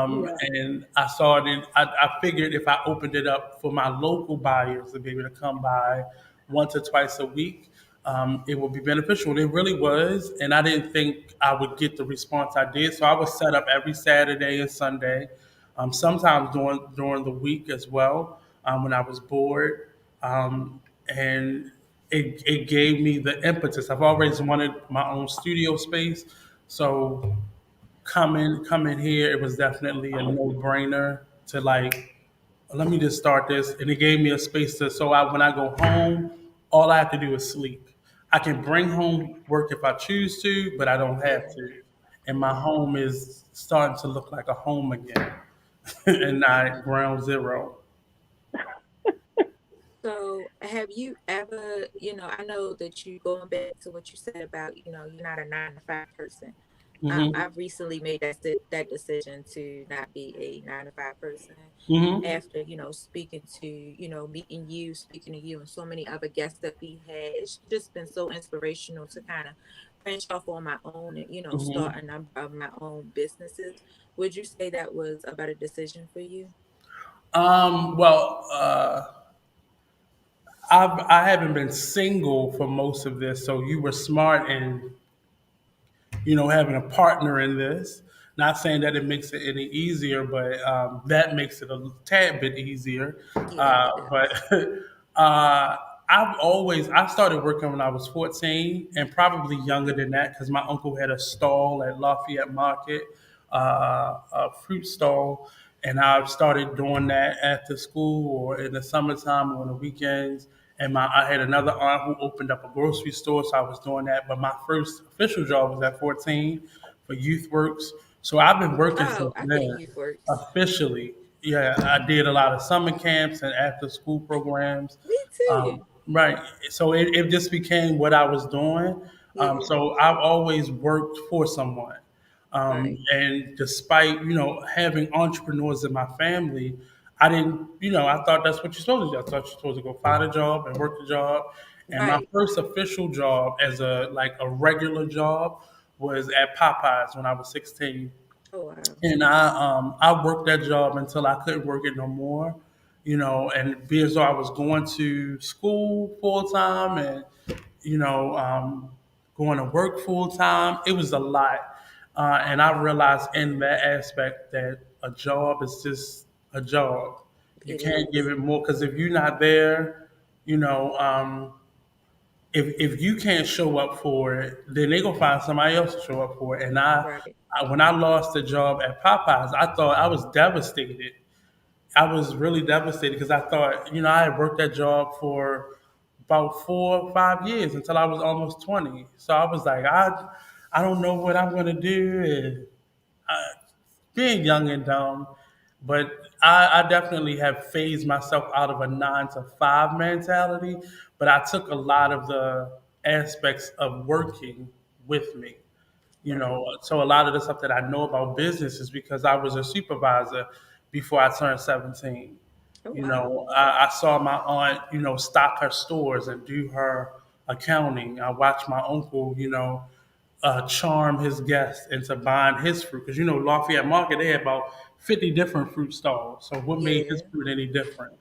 Yeah. And I started. I figured if I opened it up for my local buyers to be able to come by once or twice a week, it would be beneficial. It really was, and I didn't think I would get the response I did. So I was set up every Saturday and Sunday, sometimes during the week as well when I was bored, and it gave me the impetus. I've always wanted my own studio space, so coming here, it was definitely a no brainer to like let me just start this. And it gave me a space to, so when I go home, all I have to do is sleep. I can bring home work if I choose to, but I don't have Yeah. to. And my Yeah. home is starting to look like a home again and not ground zero. So, have you ever, I know that you going back to what you said about, you're not a 9 to 5 person. Mm-hmm. I've recently made that decision to not be a 9 to 5 person. Mm-hmm. After speaking to meeting you, speaking to you, and so many other guests that we had, it's just been so inspirational to kind of branch off on my own and Mm-hmm. start a number of my own businesses. Would you say that was a better decision for you? Well, I haven't been single for most of this, so you were smart in having a partner in this. Not saying that it makes it any easier, but that makes it a tad bit easier. Yeah, it But does. I started working when I was 14 and probably younger than that because my uncle had a stall at Lafayette Market, a fruit stall. And I started doing that after school or in the summertime or on the weekends. And I had another aunt who opened up a grocery store, so I was doing that. But my first official job was at 14 for Youth Works. So I've been working Oh, since I've been in then Youth Works. officially. Yeah, I did a lot of summer camps and after school programs. Me too. Right. So it just became what I was doing. Yeah. So I've always worked for someone. Right. And despite, having entrepreneurs in my family, I didn't, I thought that's what you're supposed to do. I thought you're supposed to go find a job and work the job. And my Right. first official job as a regular job was at Popeyes when I was 16. Oh wow. And I worked that job until I couldn't work it no more, and because I was going to school full time and you know um, going to work full time, it was a lot, and I realized in that aspect that a job is just a job. You It can't give is. it more because if you're not there, you know. If you can't show up for it, then they gonna find somebody else to show up for it. And Right. when I lost the job at Popeyes, I thought I was devastated. I was really devastated because I thought, I had worked that job for about 4 or 5 years until I was almost 20. So I was like, I don't know what I'm gonna do, and being young and dumb, but I definitely have phased myself out of a 9 to 5 mentality. But I took a lot of the aspects of working with me. Right. So a lot of the stuff that I know about business is because I was a supervisor before I turned 17. Oh wow. I saw my aunt, stock her stores and do her accounting. I watched my uncle, charm his guests into buying his fruit. Because, Lafayette Market, they had about 50 different fruit stalls. So what made his Yeah. fruit any different?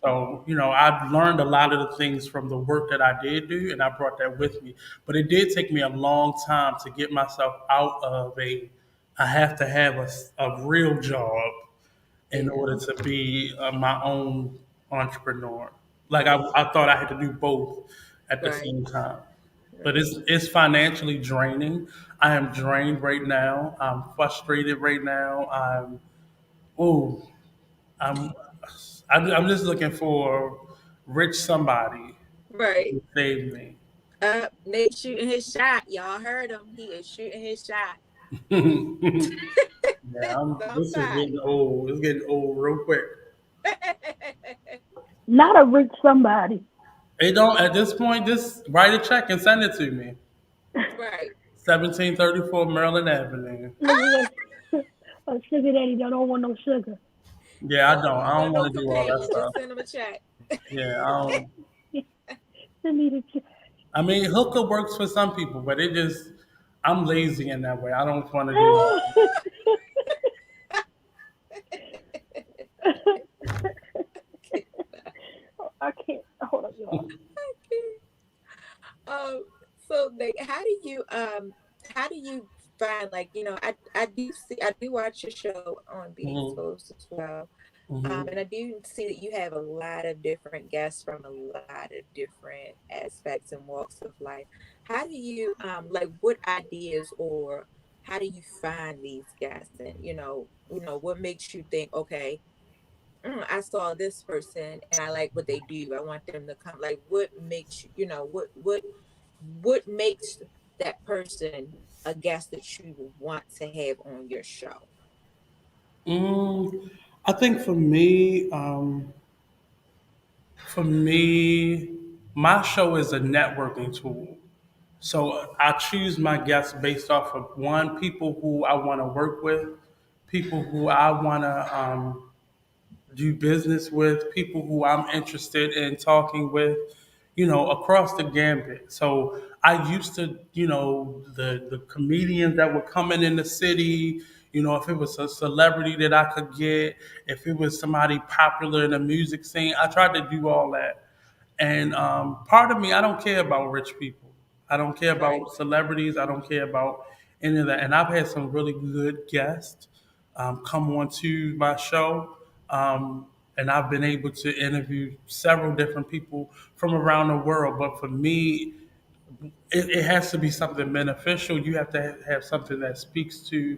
So, I've learned a lot of the things from the work that I did do, and I brought that with me. But it did take me a long time to get myself out of I have to have a real job in Yeah. order to be my own entrepreneur. Like Yeah. I thought I had to do both at the Right. same time. But Right. it's financially draining. I am drained right now. I'm frustrated right now. Oh, I'm, I'm just looking for rich somebody Right. to save me. Nate shooting his shot. Y'all heard him. He is shooting his shot. Yeah, this is Somebody. getting old. It's getting old real quick. Not a rich somebody. They don't at this point. Just write a check and send it to me. Right. 1734 Maryland Avenue. Look at that. A sugar daddy that don't want no sugar. Yeah, I don't. I don't Want no want to do all that companion. stuff. Just send him a check. Yeah, I don't. Send me the check. I mean, hooker works for some people, but I'm lazy in that way. I don't want to do that. I can't. Hold on, y'all. um. So, like, how do you find, like, I do watch your show on Being Hmm. Exposed as well. Hmm. And I do see that you have a lot of different guests from a lot of different aspects and walks of life. How do you like, what ideas, or how do you find these guests, and what makes you think, okay, I saw this person and I like what they do. I want them to come. Like, what makes what makes that person a guest that you would want to have on your show? I think for me, my show is a networking tool. So I choose my guests based off of one, people who I want to work with, people who I want to do business with, people who I'm interested in talking with, across the gambit. So I used to, the comedians that were coming in the city, if it was a celebrity that I could get, if it was somebody popular in the music scene, I tried to do all that. And part of me, I don't care about rich people. I don't care Right. about celebrities. I don't care about any of that. And I've had some really good guests come on to my show. And I've been able to interview several different people from around the world. But for me, it has to be something beneficial. You have to have something that speaks to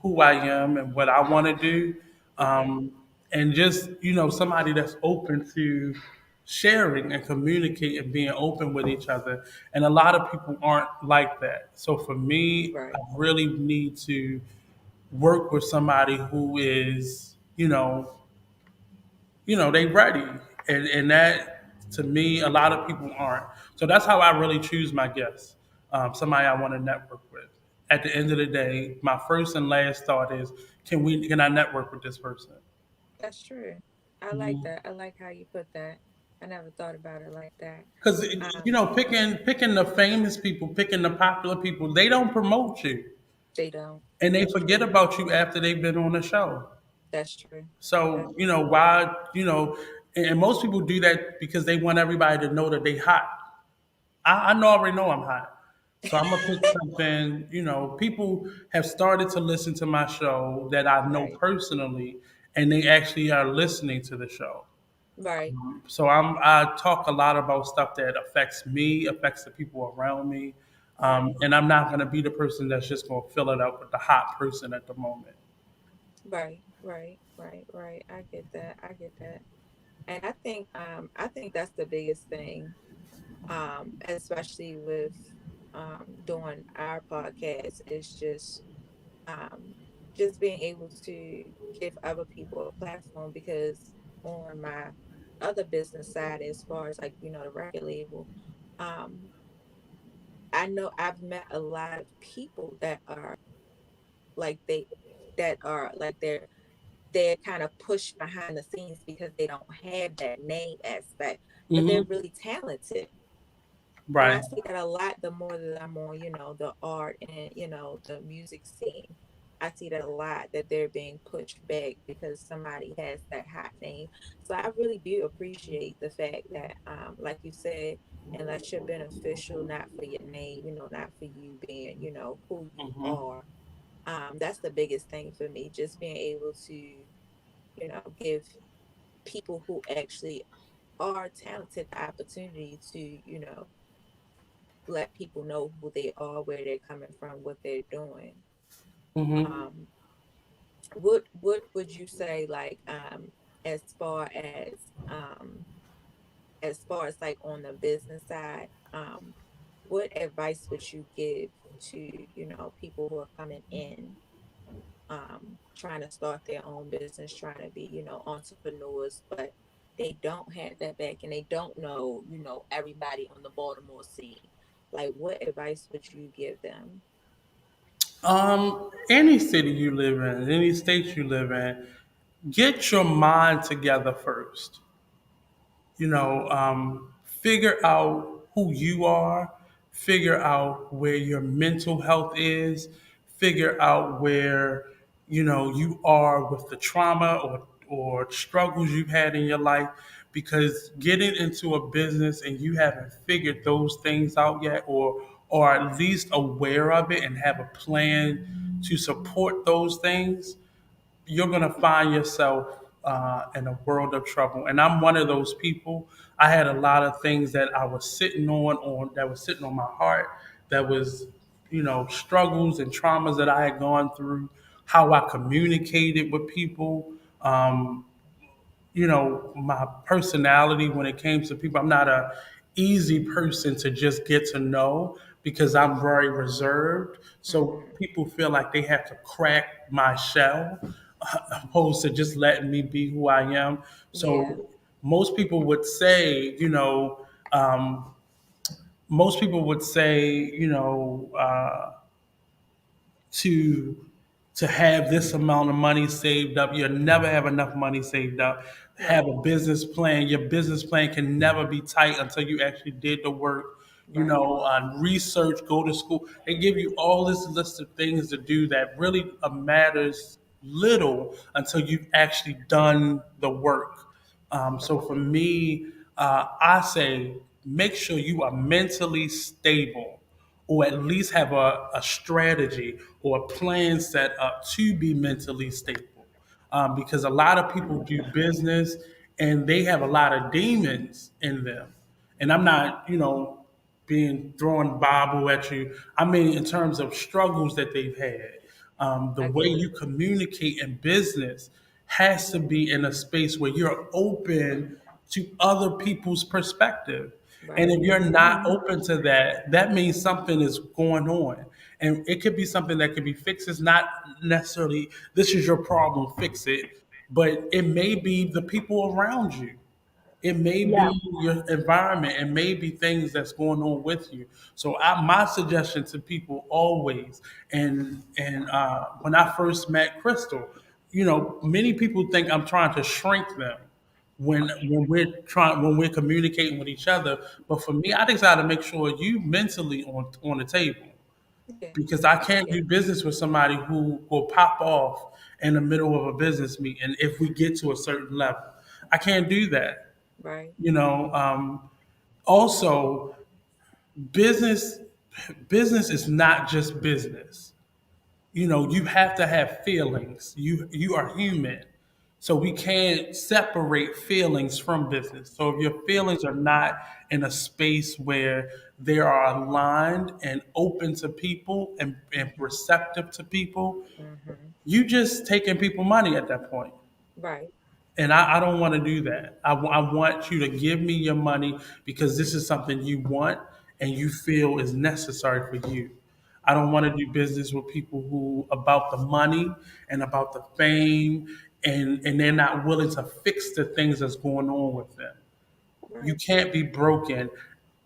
who I am and what I want to do. Okay. And just, somebody that's open to sharing and communicate and being open with each other. And a lot of people aren't like that. So for me, I Right. really need to work with somebody who is, they ready. And that, to me, a lot of people aren't. So that's how I really choose my guests. Somebody I want to network with. At the end of the day, my first and last thought is, can I network with this person? That's true. I like that. I like how you put that. I never thought about it like that. Because Um, picking the famous people, picking the popular people, they don't promote you, they don't. and they That's forget true. about you after they've been on the show. That's true. That's So true. why, and most people do that because they want everybody to know that they hot. I know already know I'm hot. So I'm gonna pick something. People have started to listen to my show that I know Right. personally, and they actually are listening to the show. Right. So I talk a lot about stuff that affects me, affects the people around me, Right. and I'm not gonna be the person that's just gonna fill it up with the hot person at the moment. Right. Right. Right. Right. I get that. I get that. And I think that's the biggest thing, especially with doing our podcast, is um just being able to give other people a platform, because on my other business side, as far as like, the record label, um I know I've met a lot of people that are like they're kind of pushed behind the scenes because they don't have that name aspect, but they're Hmm. really talented. And Right. I see that a lot the more that I'm on, the art and, the music scene. I see that a lot, that they're being pushed back because somebody has that hot name. So I really do appreciate the fact that, like you said, unless you're beneficial, not for your name, not for you being, who you Hmm. are. That's the biggest thing for me, just being able to, give people who actually are talented the opportunity to, let people know who they are, where they're coming from, what they're doing. Hmm. Um, what would you say, like, as far as like on the business side, what advice would you give to, people who are coming in, trying to start their own business, trying to be, entrepreneurs, but they don't have that back and they don't know, everybody on the Baltimore scene. Like, what advice would you give them? Any city you live in, any state you live in, get your mind together first. Figure out who you are, figure out where your mental health is, figure out where you are with the trauma or struggles you've had in your life. Because getting into a business and you haven't figured those things out yet, or at least aware of it and have a plan to support those things, you're going to find yourself in a world of trouble. And I'm one of those people. I had a lot of things that I was sitting on that was sitting on my heart, that was, struggles and traumas that I had gone through, how I communicated with people. My personality when it came to people. I'm not a easy person to just get to know because I'm very reserved. So Mm-hmm. people feel like they have to crack my shell opposed to just letting me be who I am. Yeah. So most people would say, um, most people would say, to have this amount of money saved up. You'll never have enough money saved up. Have Right. a business plan. Your business plan can never be tight until you actually did the work. Right. Research, go to school. They give you all this list of things to do that really matters little until you've actually done the work. So Right. for me, I say make sure you are mentally stable or at least have a strategy or a plan set up to be mentally stable. Because a lot of people do business and they have a lot of demons in them. And I'm not, being throwing Bible at you. I mean, in terms of struggles that they've had, the I way get you it. communicate in business has to be in a space where you're open to other people's perspective. And Right. if you're not open to that, that means something is going on. And it could be something that could be fixed. It's not necessarily this is your problem, fix it. But it may be the people around you. It may Yeah. be your environment. It may be things that's going on with you. So, my suggestion to people always, and when I first met Crystal, many people think I'm trying to shrink them when we're communicating with each other. But for me, I decided to make sure you mentally on the table Yeah. because I I can't get do it. business with somebody who will pop off in the middle of a business meeting if we get to a certain level. I can't do that. Right. You know, also business business is not just business. You have to have feelings. You are human. So we can't separate feelings from business. So if your feelings are not in a space where they are aligned and open to people and Hmm. receptive to people, Hmm. you just taking people money at that point. Right. And I don't want to do that. I want you to give me your money because this is something you want and you feel is necessary for you. I don't want to do business with people who about the money and about the fame and they're not willing to fix the things that's going on with them. You Right. can't be broken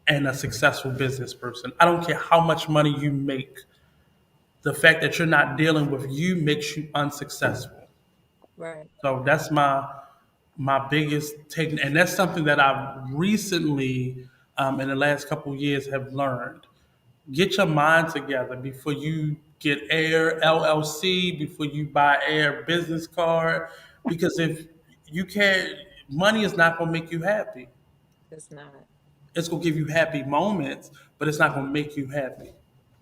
and a successful business person. I don't care how much money you make. The fact that you're not dealing with you makes you unsuccessful. Right. So that's my biggest take, and that's something that I've recently, in the last couple of years, have learned. Get your mind together before you get Air LLC, before you buy Air business card, because if you can't, money is not going to make you happy. It's not. It's going to give you happy moments, but it's not going to make you happy.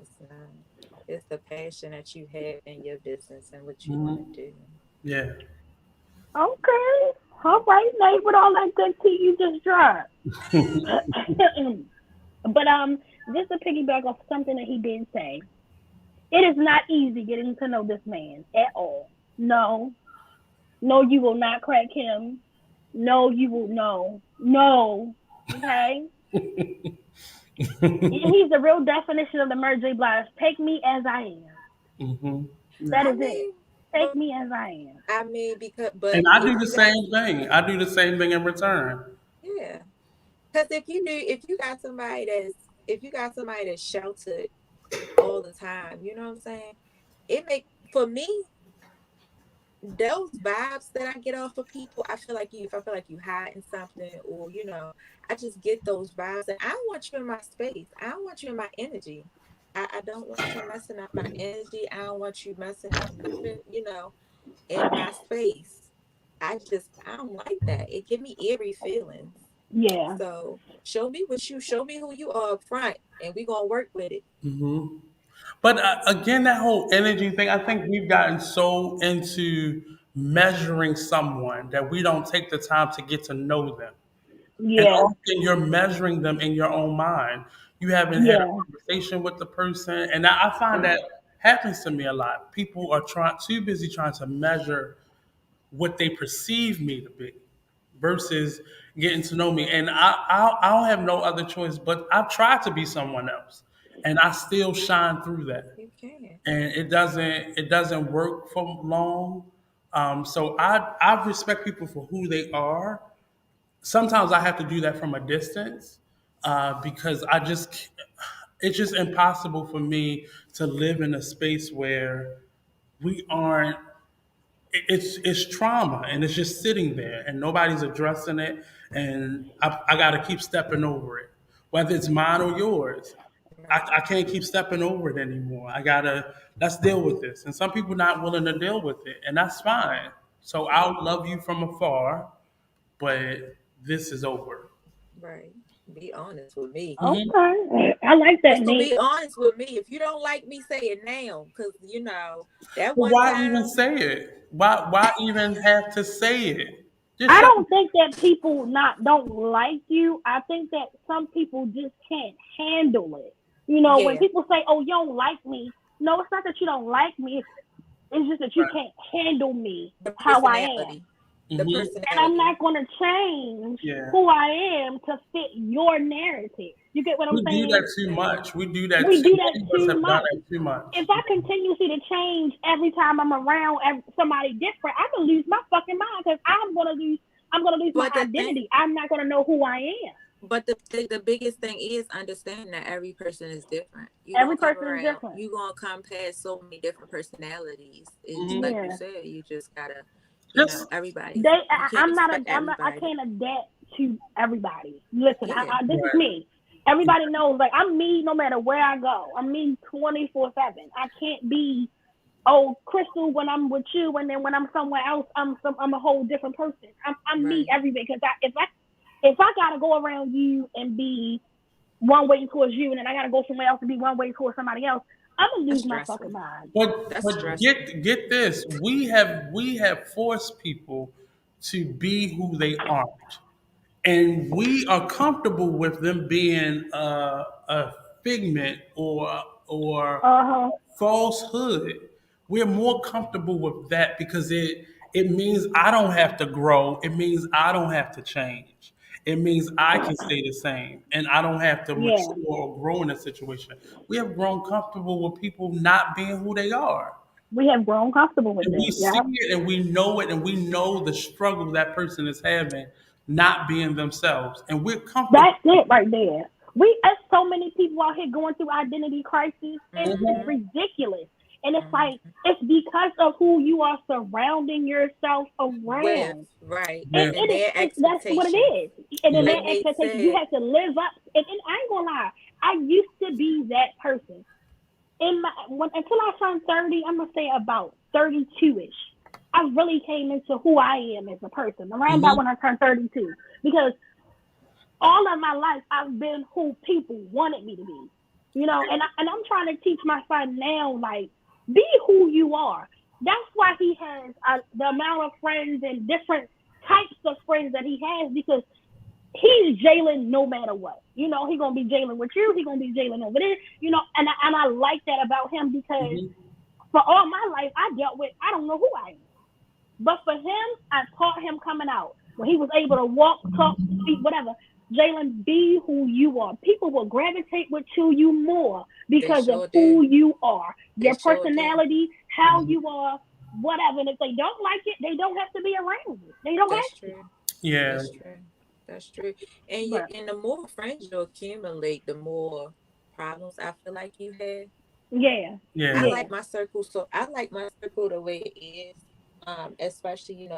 It's not. It's the passion that you have in your business and what you want to Mhm. do. Yeah. Okay. All right, Nate, with all that good tea you just dropped. But just to piggyback off something that he did say, it is not easy getting to know this man at all. No, no, you will not crack him. No, you will no, no. Okay, he's the real definition of the Mary J. Blige. Take me as I am. Hmm. That I is it. mean, Take but me as I am. I mean, because but And I if do the you got, same thing. I do the same thing in return. yeah, because if you got somebody that's sheltered all the time, you know what I'm saying? It make for me those vibes that I get off of people. I feel like if I feel like you hiding something, or I just get those vibes, and I don't want you in my space. I don't want you in my energy. I don't want you messing up my energy. I don't want you messing up nothing, in my space. I don't like that. It give me eerie feelings. Yeah, So show me who you are up front, and we gonna work with it. Hmm. But again, that whole energy thing, I think we've gotten so into measuring someone that we don't take the time to get to know them. And yeah, often you're measuring them in your own mind. You haven't had a yeah, conversation with the person. And I find that happens to me a lot. People are too busy trying to measure what they perceive me to be versus getting to know me. And I'll have no other choice, but I've tried to be someone else and I still shine through that. You can. And it doesn't work for long. So I respect people for who they are. Sometimes I have to do that from a distance because it's just impossible for me to live in a space where we aren't. It's trauma and it's just sitting there and nobody's addressing it, and I got to keep stepping over it, whether it's mine or yours. Right. I can't keep stepping over it anymore. I gotta let's deal with this. And some people not willing to deal with it, and that's fine. So I'll love you from afar, but this is over. Right. Be honest with me. Hmm. Okay, I like that, Crystal, Nate. be honest with me. If you don't like me, say it now. Because, that Well, one why even time, say it? Why even have to say it? Just I say don't think that people not don't like you. I think that some people just can't handle it. When yeah, people say, "Oh, you don't like me," no, it's not that you don't like me. It's just that you right. can't handle me the how I am. personality. The Hmm. And I'm personality. not going to change Yeah. who I am to fit your narrative. You get what I'm We do saying? that too much. We do that We too. do that Many of us too have done much. that too much. If I continuously to change every time I'm around somebody different, I'm gonna lose my fucking mind because I'm gonna lose my But the thing, identity. I'm not gonna know who I am. but the biggest thing is understanding that every person is different. You're Every gonna come person is around. different. You're gonna come past so many different personalities. It's Hmm. like you Yeah. said. You just gotta, Just everybody's. You can't expect I everybody. can't adapt to everybody. Listen, Yeah. this is right. me. Everybody knows, like, I'm me no matter where I go. I'm me 24/7. I can't be, oh, Crystal, when I'm with you, and then when I'm somewhere else, I'm a whole different person. I'm me Right. every day because if I gotta go around you and be one way towards you, and then I gotta go somewhere else to be one way towards somebody else, I'm gonna That's lose my fucking stressful. mind. That's But stressful. get this. We have forced people to be who they aren't, and we are comfortable with them being a figment or Uh huh. falsehood. We're more comfortable with that because it means I don't have to grow. It means I don't have to change. It means I can stay the same and I don't have to Yeah. mature or grow in a situation. We have grown comfortable with people not being who they are. We have grown comfortable with And we it. see Yeah. it and we know it and we know the struggle that person is having not being themselves. And we're comfortable. That's it right there. There's so many people out here going through identity crisis. It's Mm-hmm. ridiculous. And it's like, Mm-hmm. it's because of who you are surrounding yourself With around. right, It, Yeah. and it is, their that's what it expectations. is. And then Yeah. that Like Nate expectation, you said, have to live up. And I ain't gonna lie, I used to be that person. Until I turned 30, I'm gonna say about 32ish. I really came into who I am as a person around about Hmm. when I turned 32, because all of my life I've been who people wanted me to be. And I'm trying to teach my son now, like, be who you are. That's why he has the amount of friends and different types of friends that he has, because he's Jalen no matter what. He's gonna be Jalen with you. He's gonna be Jalen over there. And I like that about him, because Hmm. for all my life I dealt with, I don't know who I am. But for him, I taught him coming out when he was able to walk, talk, speak, whatever. Jalen, be who you are. People will gravitate with you more they because of sure do. who you are, They your sure do. personality, how you are, whatever. And if they don't like it, they don't have to be around you. They don't That's have to. true. Yeah. That's true. That's true. And But and the more friends you accumulate, the more problems I feel like you have. yeah, Yeah. yeah. I like my circle the way it is. Especially,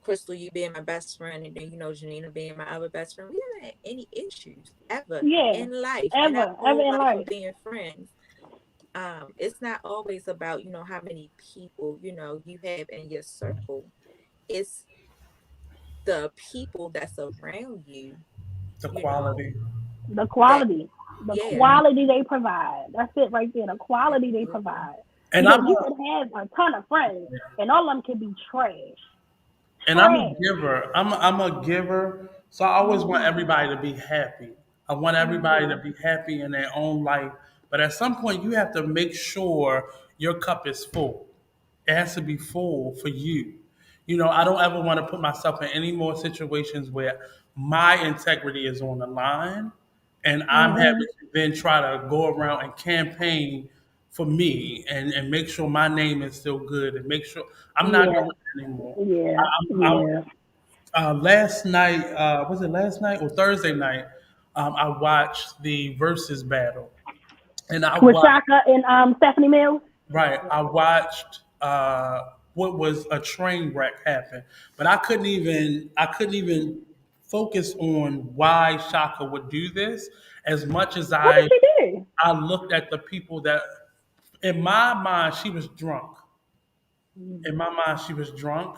Crystal, you being my best friend, and then Janina being my other best friend. We haven't had any issues ever Yeah, in life, in our ever whole in life life. of being friends. It's not always about, how many people, you have in your circle. It's the people that's around you, The you know, quality. The that quality, the yeah, Mhm. quality they provide. That's it right there. The quality they absolutely. provide. And Because I'm you a could have a ton of friends, and all of them could be trash. and I'm a Trash. giver. I'm a giver. So I always want Mhm. everybody to be happy. I want everybody to Mhm. be happy in their own life. But at some point you have to make sure your cup is full. It has to be full for you. I don't ever want to put myself in any more situations where my integrity is on the line and I'm having Mhm. to then try to go around and campaign for me and make sure my name is still good and make sure I'm not doing Yeah. it anymore. Yeah. I, Yeah. last night, was it last night or Thursday night? I watched the versus battle, and I With watched. Shaka and Stephanie Mills. Right. I watched what was a train wreck happen, but I couldn't even focus on why Shaka would do this as much as What did she do? I looked at the people that in my mind she was drunk. In my mind she was drunk.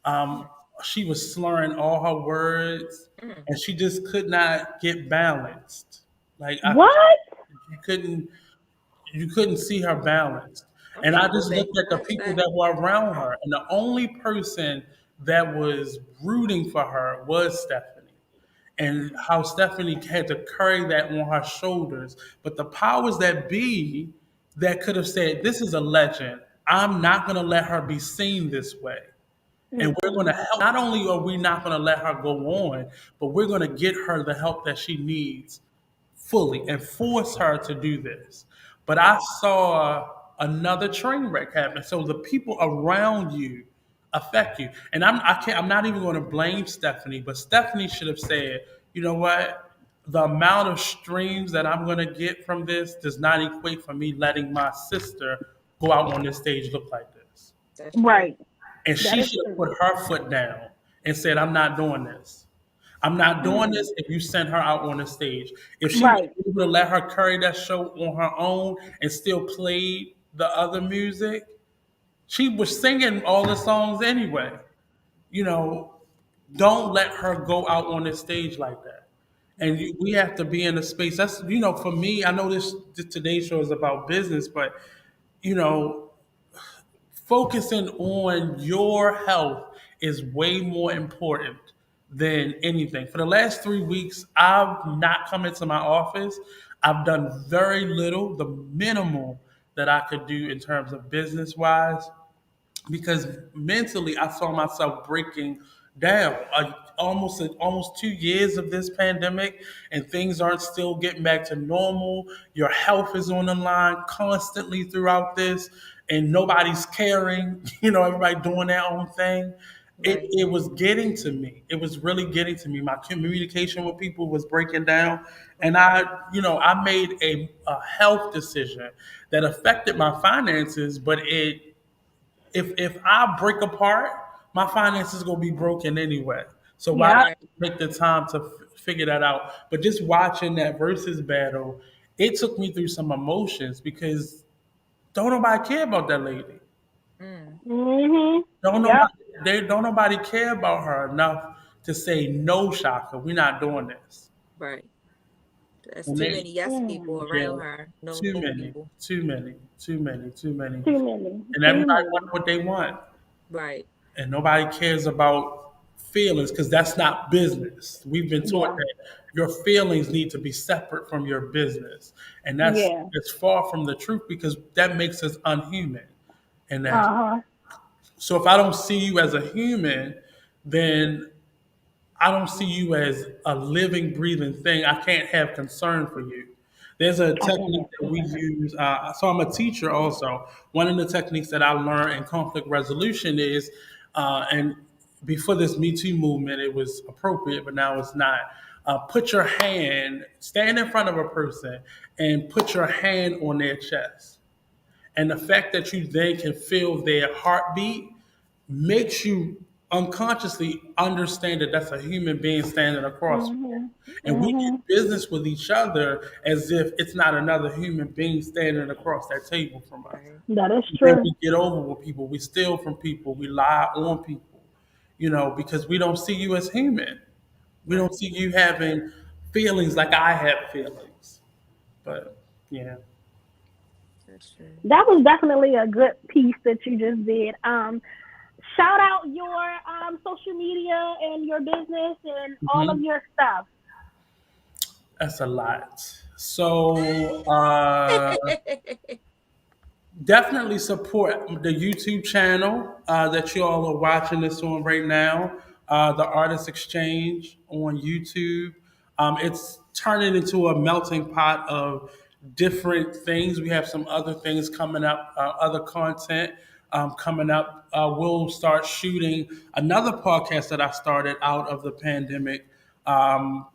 Um, she was slurring all her words, Mm. and she just could not get balanced. Like What? you couldn't you couldn't see her balance. I'm And gonna I have to go just back looked and at the watch people that. that were around her, and the only person that was rooting for her was Stephanie. And how Stephanie had to carry that on her shoulders. But the powers that be that could have said, "This is a legend. I'm not going to let her be seen this way. And we're going to Mm-mm. help. Not only are we not going to let her go on, but we're going to get her the help that she needs fully and force her to do this. But I saw another train wreck happen. So the people around you affect you. And I'm not even going to blame Stephanie, but Stephanie should have said, you know what? The amount of streams that I'm going to get from this does not equate for me letting my sister go out on this stage look like this. That's true. Right. And That she is should have true. put her foot down and said, I'm not doing this. I'm not doing Mm. this if you send her out on the stage. If she was Right. able to let her carry that show on her own and still played the other music, she was singing all the songs anyway. You know, don't let her go out on the stage like that. And Right. we have to be in a space. That's for me. I know this today's show is about business, but you know, focusing on your health is way more important than anything. For the last 3 weeks, I've not come into my office. I've done very little, the minimal that I could do in terms of business wise because mentally I saw myself breaking down. Almost 2 years of this pandemic, and things aren't still getting back to normal. Your health is on the line constantly throughout this, and nobody's caring. Everybody doing their own thing. It, Right. it was getting to me. It was really getting to me. My communication with people was breaking down, and I made a health decision that affected my finances, but if I break apart, my finances gonna be broken anyway. So why Yeah. not Right. take the time to figure that out? But just watching that versus battle, it took me through some emotions because don't nobody care about that lady. Mm. Mhm. Don't Yep. nobody don't nobody care about her enough to say no, Shaka. We're not doing this. Right. That's And too they, many yes Mm. people yeah, around her. No too no many, people. too many, too many, too many, Too many. and Too everybody many. want what they want. Right. And nobody cares about feelings because that's not business. We've been taught Yeah. that your feelings need to be separate from your business, and that's Yeah. it's far from the truth because that makes us unhuman. And that Uh huh. so if I don't see you as a human, then I don't see you as a living, breathing thing. I can't have concern for you. There's a I can't technique have that we concern. use. So I'm a teacher also. One of the techniques that I learned in conflict resolution is, and before this Me Too movement, it was appropriate, but now it's not. Stand in front of a person and put your hand on their chest. And the fact that you then can feel their heartbeat makes you unconsciously understand that that's a human being standing across from you. Mhm. And we Mhm. get business with each other as if it's not another human being standing across that table from us. Right. That is And then true. we get over with people, we steal from people, we lie on people, because we don't see you as human. We don't Right. see you having feelings like I have feelings. But yeah. That's true. That was definitely a good piece that you just did. Shout out your social media and your business and all of Mhm. your stuff. That's a lot. So definitely support the YouTube channel that you all are watching this on right now. The Artist Exchange on YouTube. It's turning into a melting pot of different things. We have some other things coming up, other content coming up. We'll start shooting another podcast that I started out of the pandemic. Um,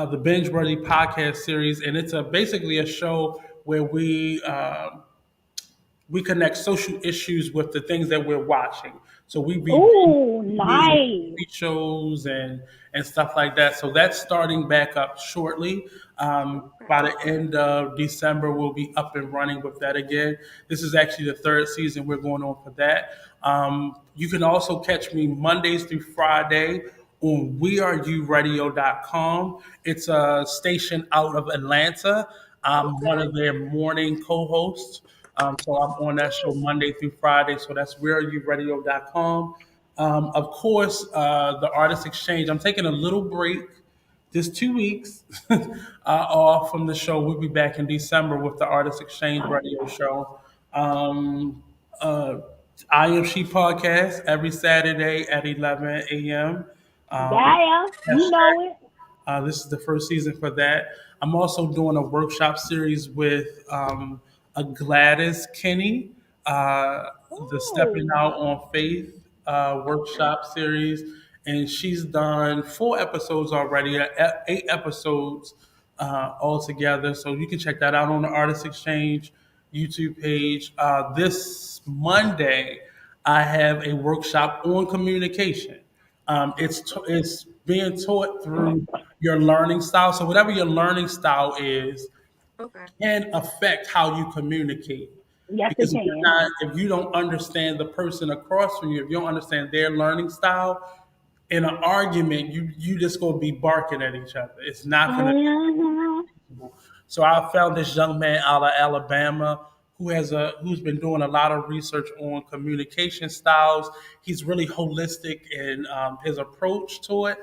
the Binge Worthy podcast series, and it's basically a show where we connect social issues with the things that we're watching. So we review Ooh, movies and nice. TV shows and stuff like that. So that's starting back up shortly. By the end of December, we'll be up and running with that again. This is actually the third season we're going on for that. You can also catch me Mondays through Friday on weareyouRadio.com. It's a station out of Atlanta. I'm one of their morning co-hosts. So I'm on that show Monday through Friday. So that's weareyouRadio.com. Of course, the Artist Exchange. I'm taking a little break, just 2 weeks off from the show. We'll be back in December with the Artist Exchange radio show. Um, uh, I.Am.She Podcast every Saturday at 11 a.m. Yeah, you know it. This is the first season for that. I'm also doing a workshop series with a Gladys Kenny, the Stepping Ooh, Out on Faith workshop series. And she's done 4 episodes already, 8 episodes altogether. So you can check that out on the Artist Exchange YouTube page. This Monday, I have a workshop on communication. It's being taught through your learning style. So whatever your learning style is, Okay. can affect how you communicate. yes, it Because can. if you don't understand the person across from you, if you don't understand their learning style, in an argument, you just gonna be barking at each other. It's not gonna. Hmm. So I found this young man out of Alabama who's been doing a lot of research on communication styles. He's really holistic in his approach to it,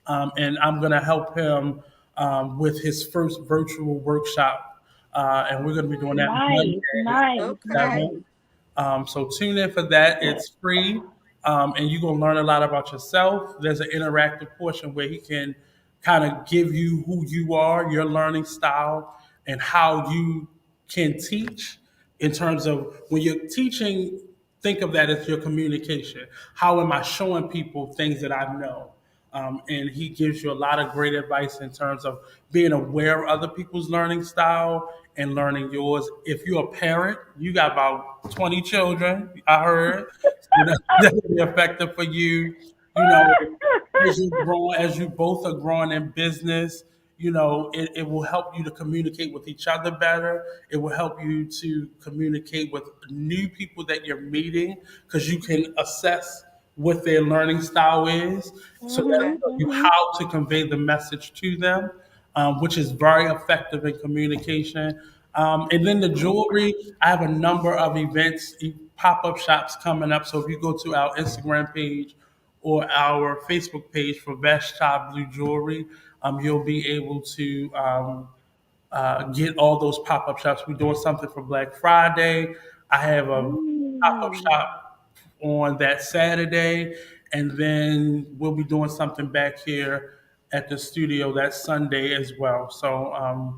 and I'm going to help him with his first virtual workshop, and we're going to be doing that Nice, Monday. nice, Okay. nice. So tune in for that. It's free, and you're gonna learn a lot about yourself. There's an interactive portion where he can kind of give you who you are, your learning style, and how you can teach. In terms of when you're teaching, think of that as your communication. How am I showing people things that I know? And he gives you a lot of great advice in terms of being aware of other people's learning style and learning yours. If you're a parent, you got about 20 children, I heard. So that'll be effective for you. You know, as you both are growing in business, it will help you to communicate with each other better. It will help you to communicate with new people that you're meeting because you can assess what their learning style is. So Okay. that Hmm. tells you Hmm. how to convey the message to them, which is very effective in communication. And then the jewelry, I have a number of events, pop-up shops coming up. So if you go to our Instagram page or our Facebook page for Vashta Blue Jewelry, you'll be able to get all those pop-up shops. We're doing something for Black Friday. I have a pop-up Ooh. shop on that Saturday, and then we'll be doing something back here at the studio that Sunday as well. So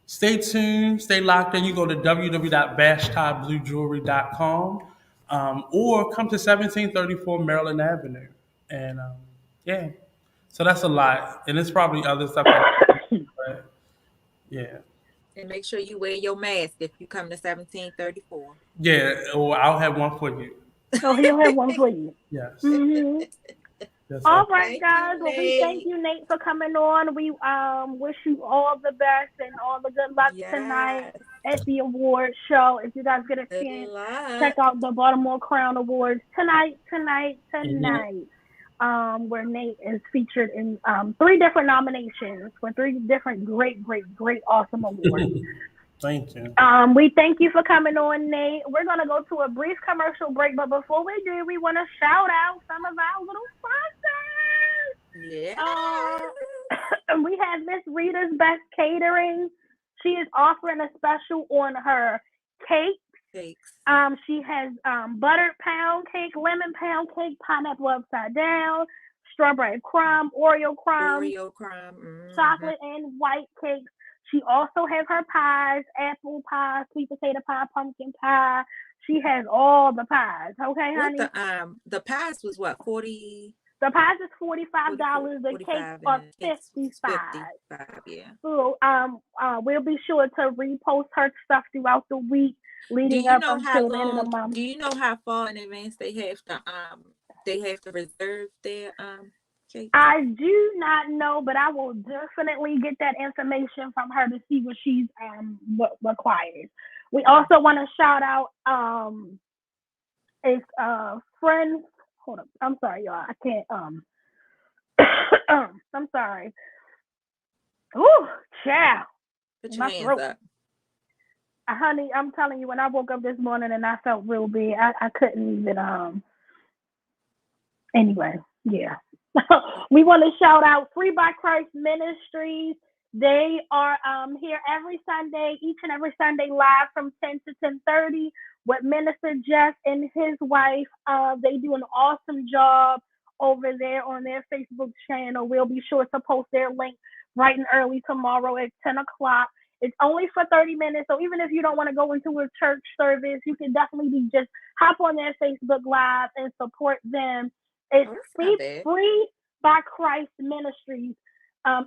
stay tuned, stay locked in. You go to www.bashtyblujewelry.com or come to 1734 Maryland Avenue. And yeah, so that's a lot. And there's probably other stuff that, but yeah. And make sure you wear your mask if you come to 1734. Yeah, or I'll have one for you. So he'll have one for you. Yes. Hmm. Yes, All sir. right, Thank guys. you, Well, we thank Nate. you, Nate, for coming on. We wish you all the best and all the good luck tonight Yes. at the award show. If you guys get a Good chance, luck. check out the Baltimore Crown Awards tonight, Mhm. where Nate is featured in 3 different nominations for 3 different great, awesome awards. Thank you. We thank you for coming on, Nate. We're gonna go to a brief commercial break, but before we do, we want to shout out some of our little sponsors. Yeah. We have Miss Rita's Best Catering. She is offering a special on her cake. Thanks. She has buttered pound cake, lemon pound cake, pineapple upside down, strawberry crumb, Oreo crumb, Oreo crumb. chocolate and white cakes. She also has her pies, apple pie, sweet potato pie, pumpkin pie. She has all the pies. Okay, What honey? the pies was what, 40? Deposit's $45. The cakes 45 are and the cakes is 55. yeah. So we'll be sure to repost her stuff throughout the week leading up until the end of the month. Do you know how far in advance they have to reserve their cakes? I do not know, but I will definitely get that information from her to see what she's what requires. We also want to shout out a friend. Hold up, I'm sorry, y'all. I can't I'm sorry. Ooh, child. Put your hands up. Honey, I'm telling you, when I woke up this morning and I felt real bad, I couldn't even anyway, yeah. We want to shout out Free by Christ Ministries. They are here every Sunday, each and every Sunday, live from 10 to 10:30 with Minister Jeff and his wife. They do an awesome job over there on their Facebook channel. We'll be sure to post their link bright and early tomorrow at 10 o'clock. It's only for 30 minutes, so even if you don't want to go into a church service, you can definitely just hop on their Facebook Live and support them. It's Free by Christ Ministries.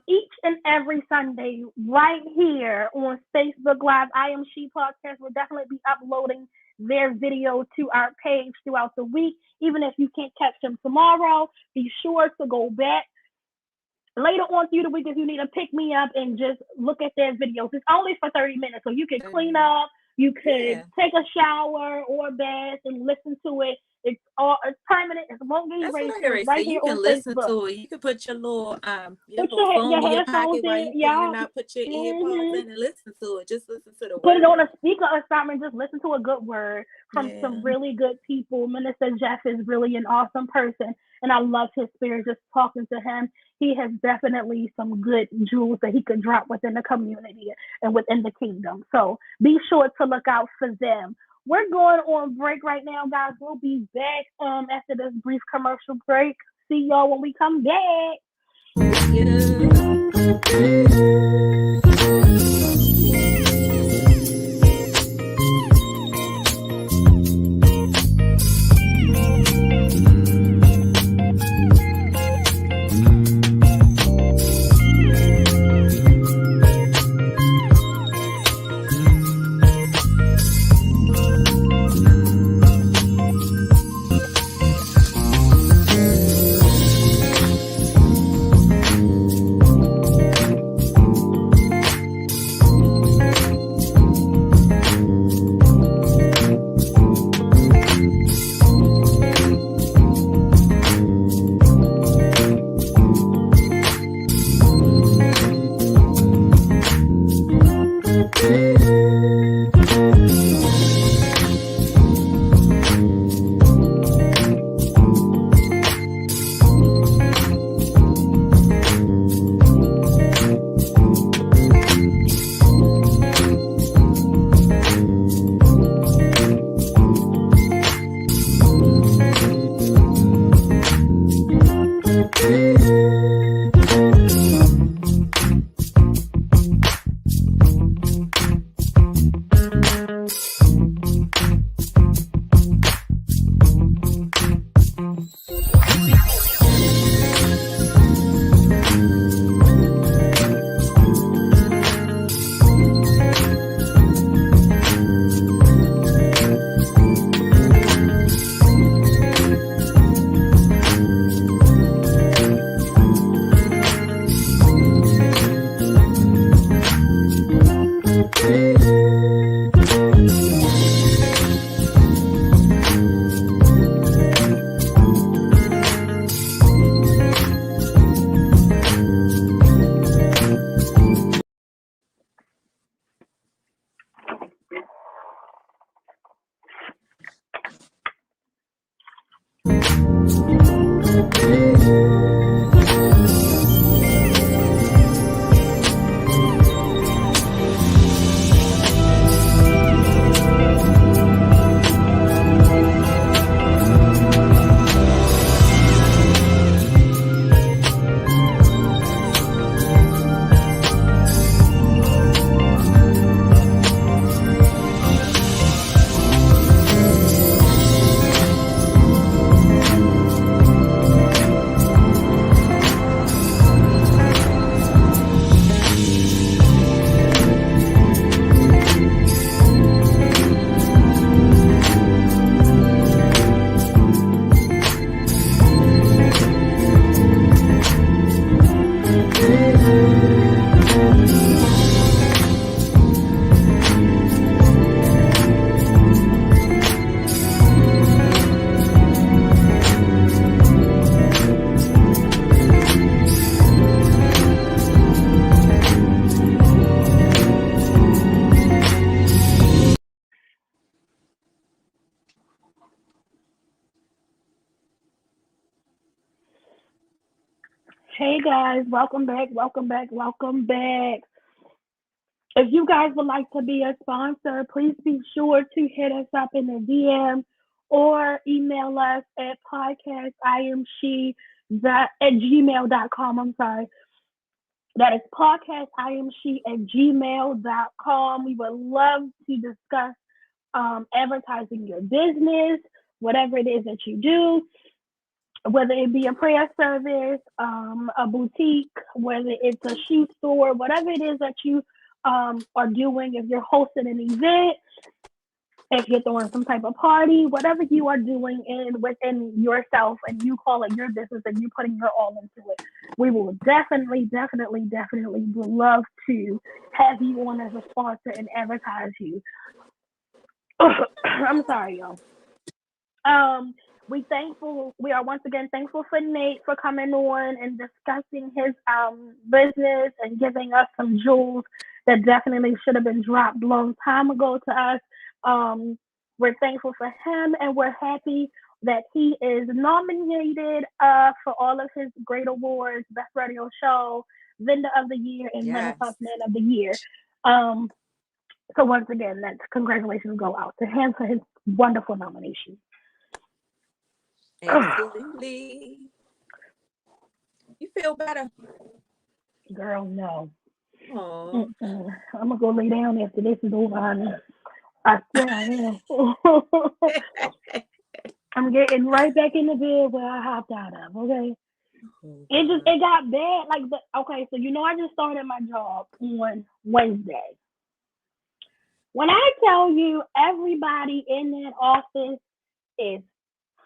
Each and every Sunday, right here on Facebook Live, I.Am.She Podcast will definitely be uploading their video to our page throughout the week. Even if you can't catch them tomorrow, be sure to go back later on through the week if you need to pick me up and just look at their videos. It's only for 30 minutes, so you can clean up, you could take a shower or a bath and listen to it. It's permanent. It won't get erased. Right here you can on listen Facebook. to it. You can put your little phone your in your pocket while in, you cleaning up. Put your earpods in and listen to it. Just listen to the Put word. it on a speaker or something. Just listen to a good word from some really good people. Minister Jeff is really an awesome person, and I love his spirit. Just talking to him, he has definitely some good jewels that he could drop within the community and within the kingdom. So be sure to look out for them. We're going on break right now, guys. We'll be back after this brief commercial break. See y'all when we come back. Hey guys, welcome back, welcome back, welcome back. If you guys would like to be a sponsor, please be sure to hit us up in the DM or email us at PodcastIAmShe at gmail.com. I'm sorry. That is PodcastIAmShe at gmail.com. We would love to discuss advertising your business, whatever it is that you do, whether it be a prayer service, a boutique, whether it's a shoe store, whatever it is that you are doing, if you're hosting an event, if you're throwing some type of party, whatever you are doing within yourself and you call it your business and you're putting your all into it, we will definitely would love to have you on as a sponsor and advertise you. I'm sorry, y'all. We are once again thankful for Nate for coming on and discussing his business and giving us some jewels that definitely should have been dropped a long time ago to us. We're thankful for him, and we're happy that he is nominated for all of his great awards: Best Radio Show, Vendor of the Year, and Yes. Menopause Man of the Year. So once again, that congratulations go out to him for his wonderful nomination. Absolutely. You feel better? Girl, no. Oh, I'm gonna go lay down after this is over, honey. I swear I am. I'm getting right back in the bed where I hopped out of. Okay. It got bad. Okay, so I just started my job on Wednesday. When I tell you everybody in that office is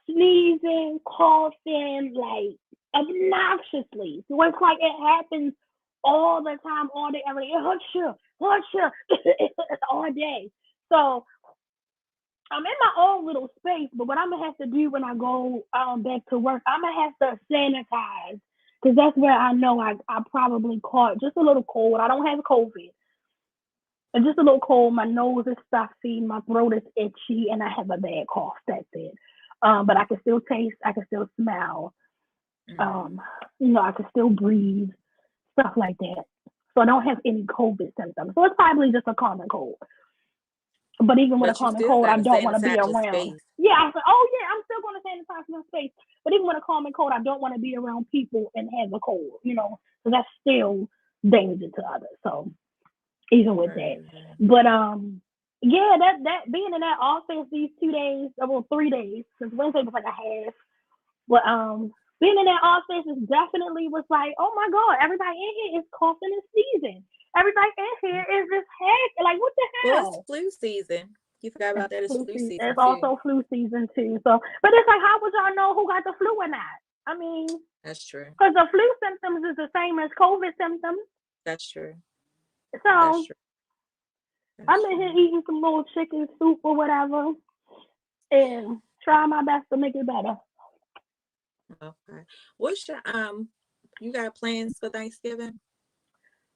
sneezing, coughing, like obnoxiously. So it's like it happens all the time, all day, every day. It hurts you, all day. So I'm in my own little space, but what I'm gonna have to do when I go back to work, I'm gonna have to sanitize because that's where I know I probably caught just a little cold. I don't have COVID. It's just a little cold. My nose is stuffy, my throat is itchy, and I have a bad cough. That's it. But I can still taste, I can still smell, I can still breathe, stuff like that. So I don't have any COVID symptoms. So it's probably just a common cold. But even with a common cold, I don't want to be around. Yeah, I said, I'm still going to sanitize my space. But even with a common cold, I don't want to be around people and have a cold, so that's still danger to others. So even with that. But yeah, that being in that office these 2 days, 3 days, because Wednesday was like a half. But being in that office definitely was like, oh my God, everybody in here is coughing and sneezing. Everybody in here is just heck, like what the hell? Well, it's flu season. You forgot about that. It's flu season. It's also flu season too. So, but it's like, how would y'all know who got the flu or not? I mean, that's true. Because the flu symptoms is the same as COVID symptoms. That's true. So That's true. I'm in here eating some little chicken soup or whatever, and trying my best to make it better. Okay. What's your you got plans for Thanksgiving?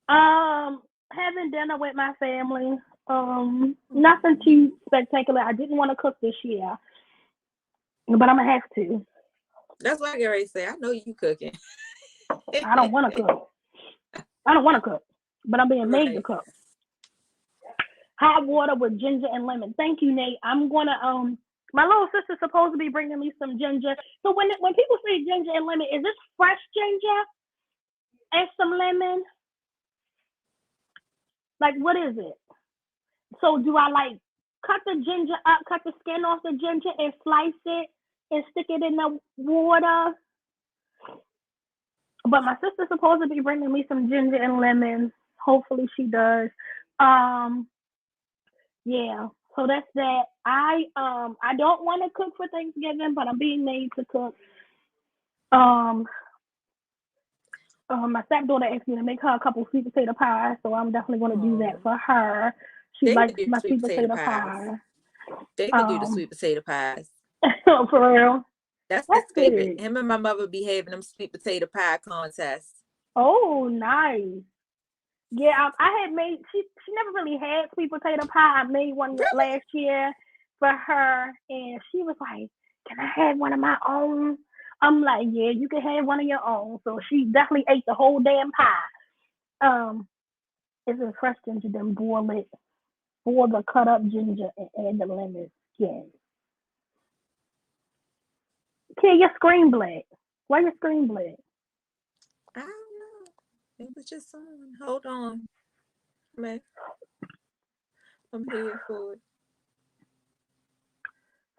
Having dinner with my family. Nothing too spectacular. I didn't want to cook this year, but I'm gonna have to. That's what I already say. I know you cooking. I don't want to cook. But I'm being made to cook. Hot water with ginger and lemon. Thank you, Nate. I'm gonna my little sister's supposed to be bringing me some ginger. So when people say ginger and lemon, is this fresh ginger and some lemon? Like, what is it? So do I cut the ginger up, cut the skin off the ginger and slice it and stick it in the water? But my sister's supposed to be bringing me some ginger and lemon. Hopefully she does. Yeah. So that's that. I don't want to cook for Thanksgiving, but I'm being made to cook. My stepdaughter asked me to make her a couple sweet potato pies, so I'm definitely going to do that for her. She likes my sweet potato pie. They can do the sweet potato pies. For real? That's his favorite. Him and my mother be having them sweet potato pie contests. Oh, nice. Yeah, I had made, she never really had sweet potato pie. I made one last year for her, and she was like, can I have one of my own? I'm like, yeah, you can have one of your own. So she definitely ate the whole damn pie. It's a fresh ginger, then boil it, boil the cut up ginger and add the lemon skin. Okay, your screen black. Why your screen black? I don't know. It was just on. Hold on. Man, I'm here for it.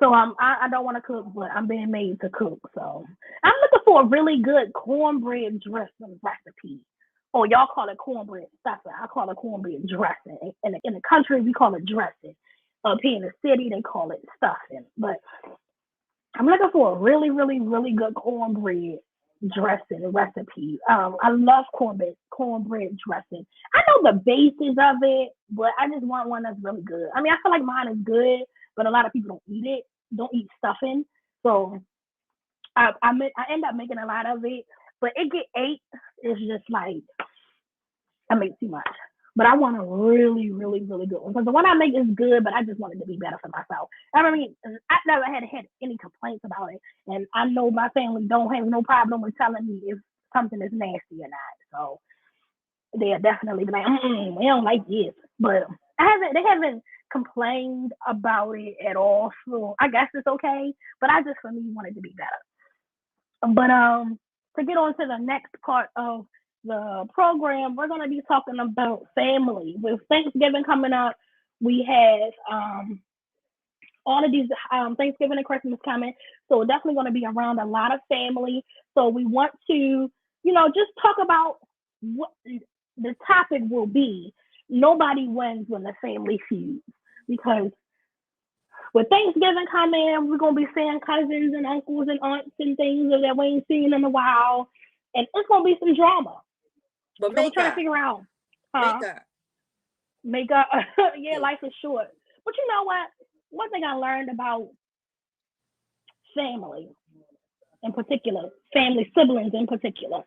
So I don't want to cook, but I'm being made to cook. So I'm looking for a really good cornbread dressing recipe. Oh, y'all call it cornbread stuffing. I call it cornbread dressing. In the country, we call it dressing. Up here in the city, they call it stuffing. But I'm looking for a really, really, really good cornbread dressing recipe. I love cornbread dressing. I know the basis of it, but I just want one that's really good. I mean, I feel like mine is good, but a lot of people don't eat stuffing. So I end up making a lot of it, but it get ate. It's just like I make too much. But I want a really, really, really good one. Because the one I make is good, but I just want it to be better for myself. I mean, I never had any complaints about it. And I know my family don't have no problem with telling me if something is nasty or not. So they'll definitely be like, we don't like this. But they haven't complained about it at all. So I guess it's okay. But I just, for me, want it to be better. But to get on to the next part of the program, we're going to be talking about family. With Thanksgiving coming up, we have all of these Thanksgiving and Christmas coming. So we're definitely going to be around a lot of family. So we want to, just talk about what the topic will be. Nobody wins when the family feuds. Because with Thanksgiving coming, we're going to be seeing cousins and uncles and aunts and things that we ain't seen in a while. And it's going to be some drama. But so we're trying to figure out. Makeup. Yeah, life is short. But you know what? One thing I learned about family in particular, family siblings in particular,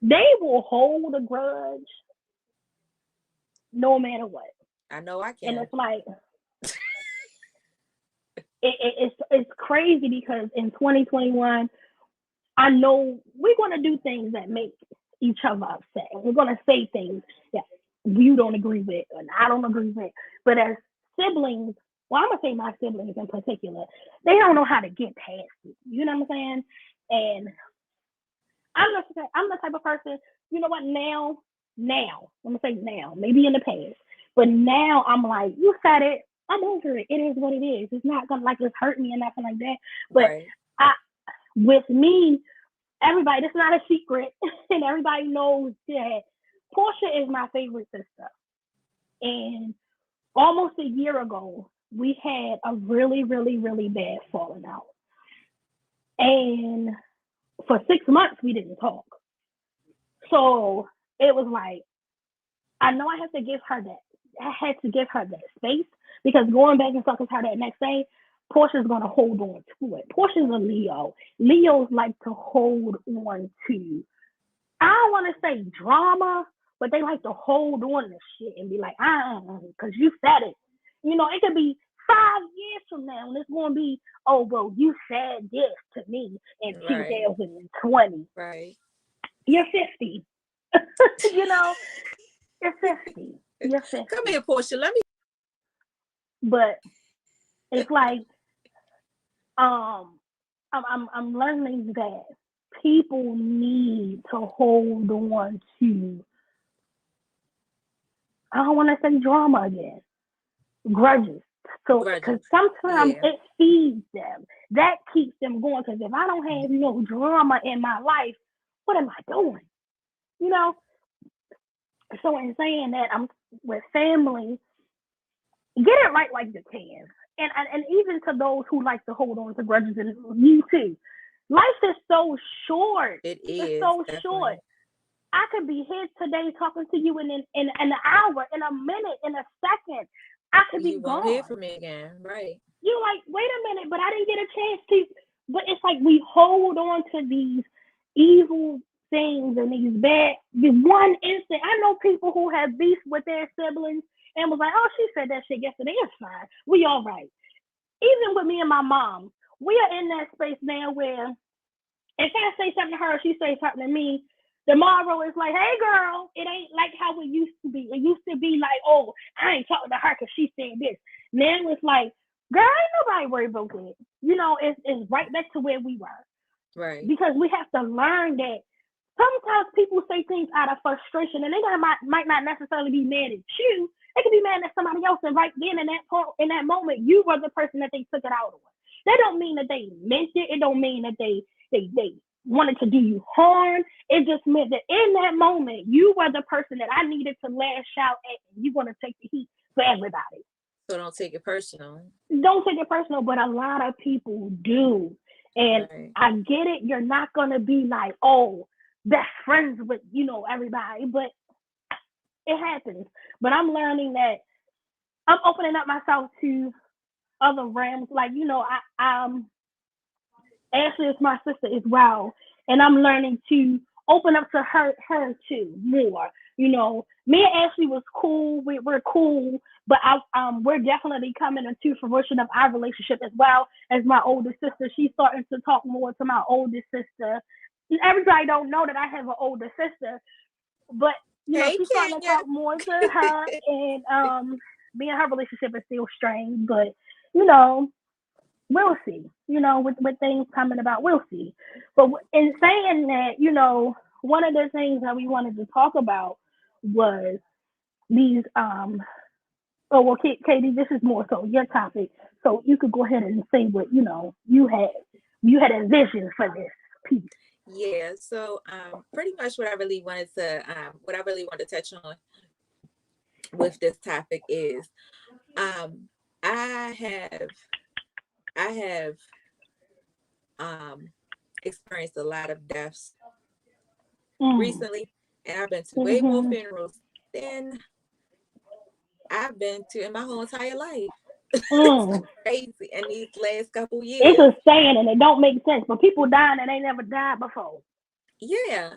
they will hold a grudge no matter what. I know I can. And it's like, it's crazy because in 2021, I know we're going to do things that make each other upset. We're going to say things that you don't agree with and I don't agree with. But as siblings, well, I'm going to say my siblings in particular, they don't know how to get past it. You know what I'm saying? And I'm the type of person, you know what, now, I'm going to say now, maybe in the past, but now I'm like, you said it, I'm over it. It is what it is. It's not going to like it's hurt me and nothing like that. But right. With me, everybody, this is not a secret, and everybody knows that Portia is my favorite sister. And almost a year ago, we had a really, really, really bad falling out. And for 6 months, we didn't talk. So it was like, I know I had to give her that space, because going back and talking to her that next day, Portia's going to hold on to it. Portia's a Leo. Leos like to hold on to, I don't want to say drama, but they like to hold on to shit and be like, because you said it. It could be 5 years from now, and it's going to be, oh, well, you said this to me in 2020. Right. You're 50. You're 50. You're 50. Come here, Portia. Let me. But it's like, I'm learning that people need to hold on to, I don't want to say drama again, grudges. So, because sometimes it feeds them. That keeps them going. Because if I don't have no drama in my life, what am I doing? So in saying that, I'm with family, get it right like you can. And even to those who like to hold on to grudges, and you too. Life is so short. It is. It's so definitely short. I could be here today talking to you in an hour, in a minute, in a second. I could be gone. You won't hear from me again, right? You're like, wait a minute, but I didn't get a chance to. But it's like we hold on to these evil things and these bad. The one instant, I know people who have beef with their siblings and was like, oh, she said that shit yesterday. It's fine. We all right. Even with me and my mom, we are in that space now where if I say something to her, she say something to me, tomorrow it's like, hey girl, it ain't like how it used to be. It used to be like, oh, I ain't talking to her because she said this. Now it's like, girl, ain't nobody worried about that. You know, it's right back to where we were. Right. Because we have to learn that sometimes people say things out of frustration, and they might not necessarily be mad at you. They could be mad at somebody else, and right then in that moment, you were the person that they took it out on. That don't mean that they meant it. It don't mean that they wanted to do you harm. It just meant that in that moment, you were the person that I needed to lash out at, and you're gonna take the heat for everybody. So don't take it personal. Don't take it personal, but a lot of people do. And right. I get it. You're not going to be like, oh, best friends with, everybody. But it happens. But I'm learning that I'm opening up myself to other realms. Like, Ashley is my sister as well. And I'm learning to open up to her too more. Me and Ashley was cool. We're cool, but we're definitely coming into fruition of our relationship as well as my older sister. She's starting to talk more to my older sister. Everybody don't know that I have an older sister, but she's starting to talk more to her, and me and her relationship is still strained, but we'll see. With things coming about, we'll see. But in saying that, one of the things that we wanted to talk about was these Katie, this is more so your topic, so you could go ahead and say what you had a vision for this piece. Yeah, so pretty much what I really wanted to touch on with this topic is I have experienced a lot of deaths recently, and I've been to way more funerals than I've been to in my whole entire life. It's crazy in these last couple years. It's a saying, and it don't make sense, but people dying and they never died before. Yeah,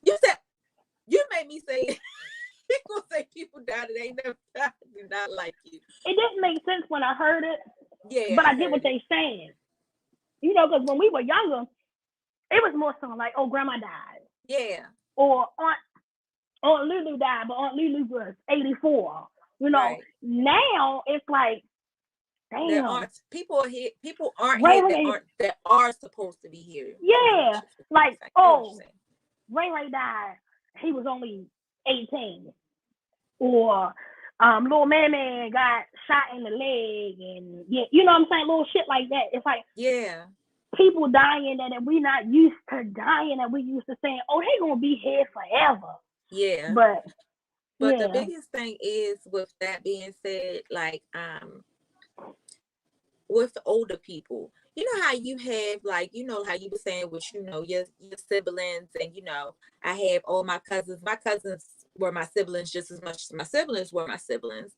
you made me say people say people died and they never died. Do not like you. It didn't make sense when I heard it. Yeah, but I get what they're saying. Because when we were younger, it was more so like, oh, grandma died. Yeah. Or Aunt Lulu died, but Aunt Lulu was 84. Right. Now it's like, damn. People aren't here that are supposed to be here. Yeah. Like, oh, Ray died. He was only 18. Or little man got shot in the leg, and you know what I'm saying? Little shit like that. It's like, yeah, people dying that we not used to dying, that we used to saying, oh, they gonna be here forever. Yeah. But the biggest thing is, with that being said, like with older people, how you have, like, how you were saying with your siblings, and I have all my cousins. My cousins were my siblings just as much as my siblings were my siblings.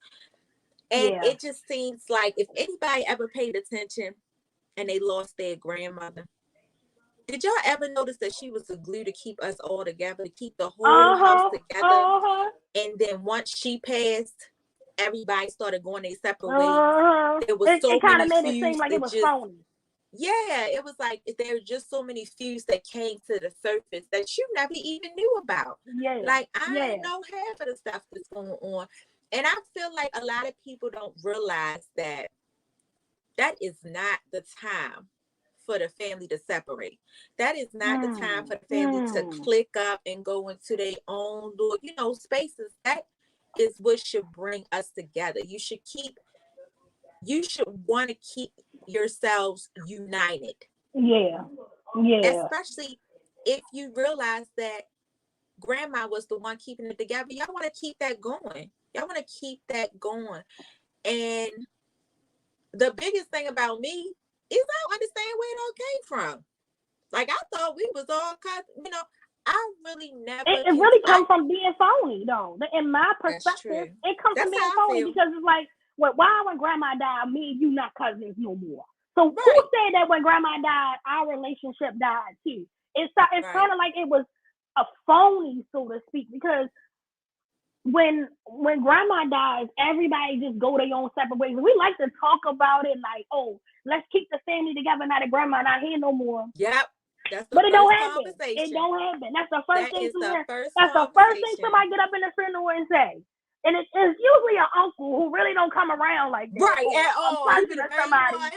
And it just seems like if anybody ever paid attention and they lost their grandmother, did y'all ever notice that she was the glue to keep us all together, to keep the whole house together? And then once she passed, everybody started going their separate ways. There was so many feuds. It made it seem like it was phony. Yeah, it was like there were just so many feuds that came to the surface that you never even knew about. Yeah. Like, I didn't know half of the stuff that's going on. And I feel like a lot of people don't realize that is not the time for the family to separate. That is not the time for the family to click up and go into their own little, spaces. That is what should bring us together. You should want to keep yourselves united. Yeah. Especially if you realize that grandma was the one keeping it together. Y'all want to keep that going. And the biggest thing about me is I don't understand where it all came from. Like, I thought we was all I really never. It really comes from being phony, though. In my perspective, it comes from being phony, because it's like, why when grandma died, me and you not cousins no more? So who said that when grandma died, our relationship died too? It's kind of like it was a phony, so to speak, because when grandma dies, everybody just go their own separate ways. We like to talk about it like, oh, let's keep the family together now that grandma not here no more. Yep. That's the But it don't first happen. conversation. It don't happen. That's the first That thing. is the first That's the first thing conversation. somebody get up in the funeral and say. And it's usually an uncle who really don't come around like that. Right, Or at all. a He cousin be the or main somebody one.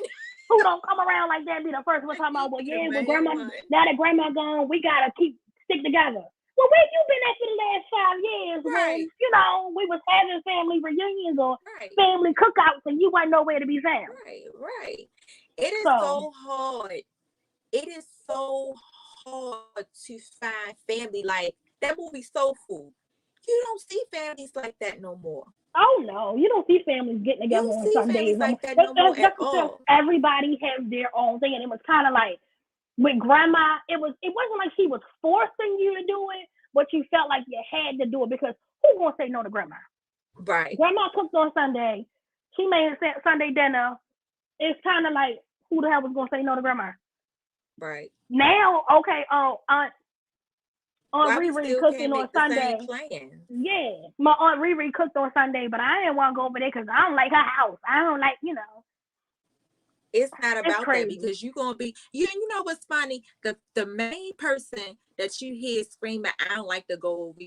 who don't come around like that, be the first one talking about, well, He yeah, the well, main grandma, one. now that grandma gone, we gotta stick together. Well, where you been at for the last 5 years when, Right. you know, we was having family reunions or Right. family cookouts and you wasn't nowhere to be found? Right. It is so hard. It is so hard to find family. Like that movie Soul Food. You don't see families like that no more. Oh no, you don't see families getting You together don't on see Sundays. families like that no more at all. Everybody has their own thing, and it was kind of like with grandma. It wasn't like she was forcing you to do it, but you felt like you had to do it because who gonna say no to grandma? Right. Grandma cooked on Sunday. She made Sunday dinner. It's kind of like who the hell was gonna say no to grandma? Right. Now, okay, Aunt Riri cooking on Sunday. Yeah, my Aunt Riri cooked on Sunday, but I didn't want to go over there because I don't like her house. I don't like, It's not about that crazy. because you're gonna be you know what's funny? The main person that you hear screaming, I don't like to go over,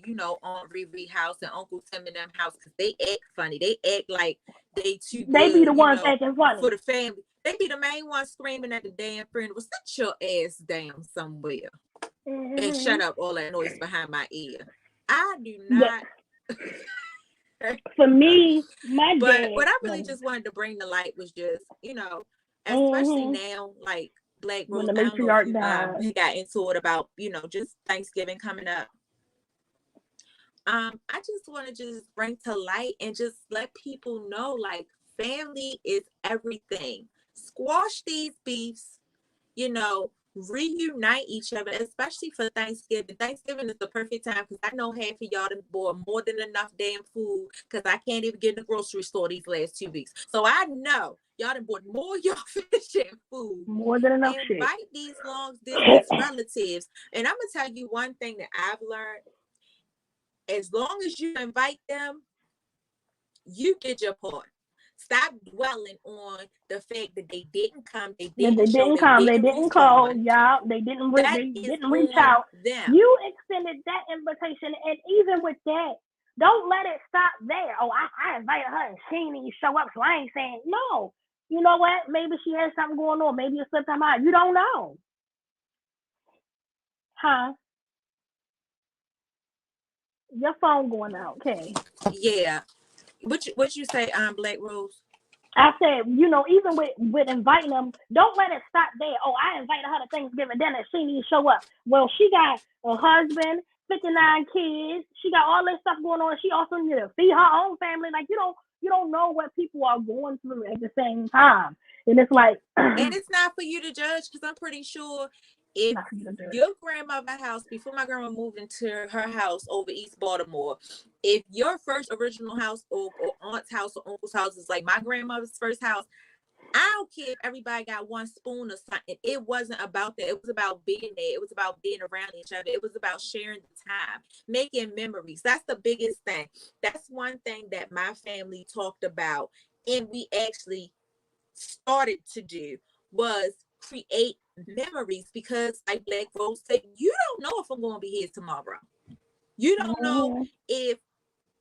Aunt Riri house and Uncle Tim and them house because they act funny. They act like they too good. They be the ones acting funny for the family. They be the main ones screaming at the damn funeral. Sit your ass down somewhere. And shut up all that noise behind my ear. I do not. For me, my dad. But what I really just wanted to bring to light was just, especially now, like Black Rose, when the matriarch died. He got into it about, just Thanksgiving coming up. I just want to just bring to light and just let people know, like, family is everything. Squash these beefs, reunite each other, especially for Thanksgiving. Thanksgiving is the perfect time because I know half of y'all done bought more than enough damn food because I can't even get in the grocery store these last 2 weeks. So I know y'all done bought more y'all finishing food. More than enough shit. Invite these long distance relatives. And I'm going to tell you one thing that I've learned. As long as you invite them, you did your part. Stop dwelling on the fact that they didn't come, they didn't come, they didn't call, they didn't reach out. Them. You extended that invitation, and even with that, don't let it stop there. Oh, I invited her and she didn't even show up, so I ain't saying no. You know what? Maybe she has something going on. Maybe it slipped her mind. You don't know. Huh? Your phone going out, okay? Yeah. What you say, Black Rose? I said, even with inviting them, don't let it stop there. Oh, I invited her to Thanksgiving dinner. She didn't show up. Well, she got a husband, 59 kids. She got all this stuff going on. She also needs to feed her own family. Like, you don't know what people are going through at the same time. And it's like... and it's not for you to judge because I'm pretty sure if your grandmother's house, before my grandma moved into her house over East Baltimore, if your first original house or aunt's house or uncle's house is like my grandmother's first house, I don't care if everybody got one spoon or something. It wasn't about that. It was about being there. It was about being around each other. It was about sharing the time, making memories. That's the biggest thing. That's one thing that my family talked about and we actually started to do was create memories because like Black Rose said, you don't know if I'm going to be here tomorrow. You don't know if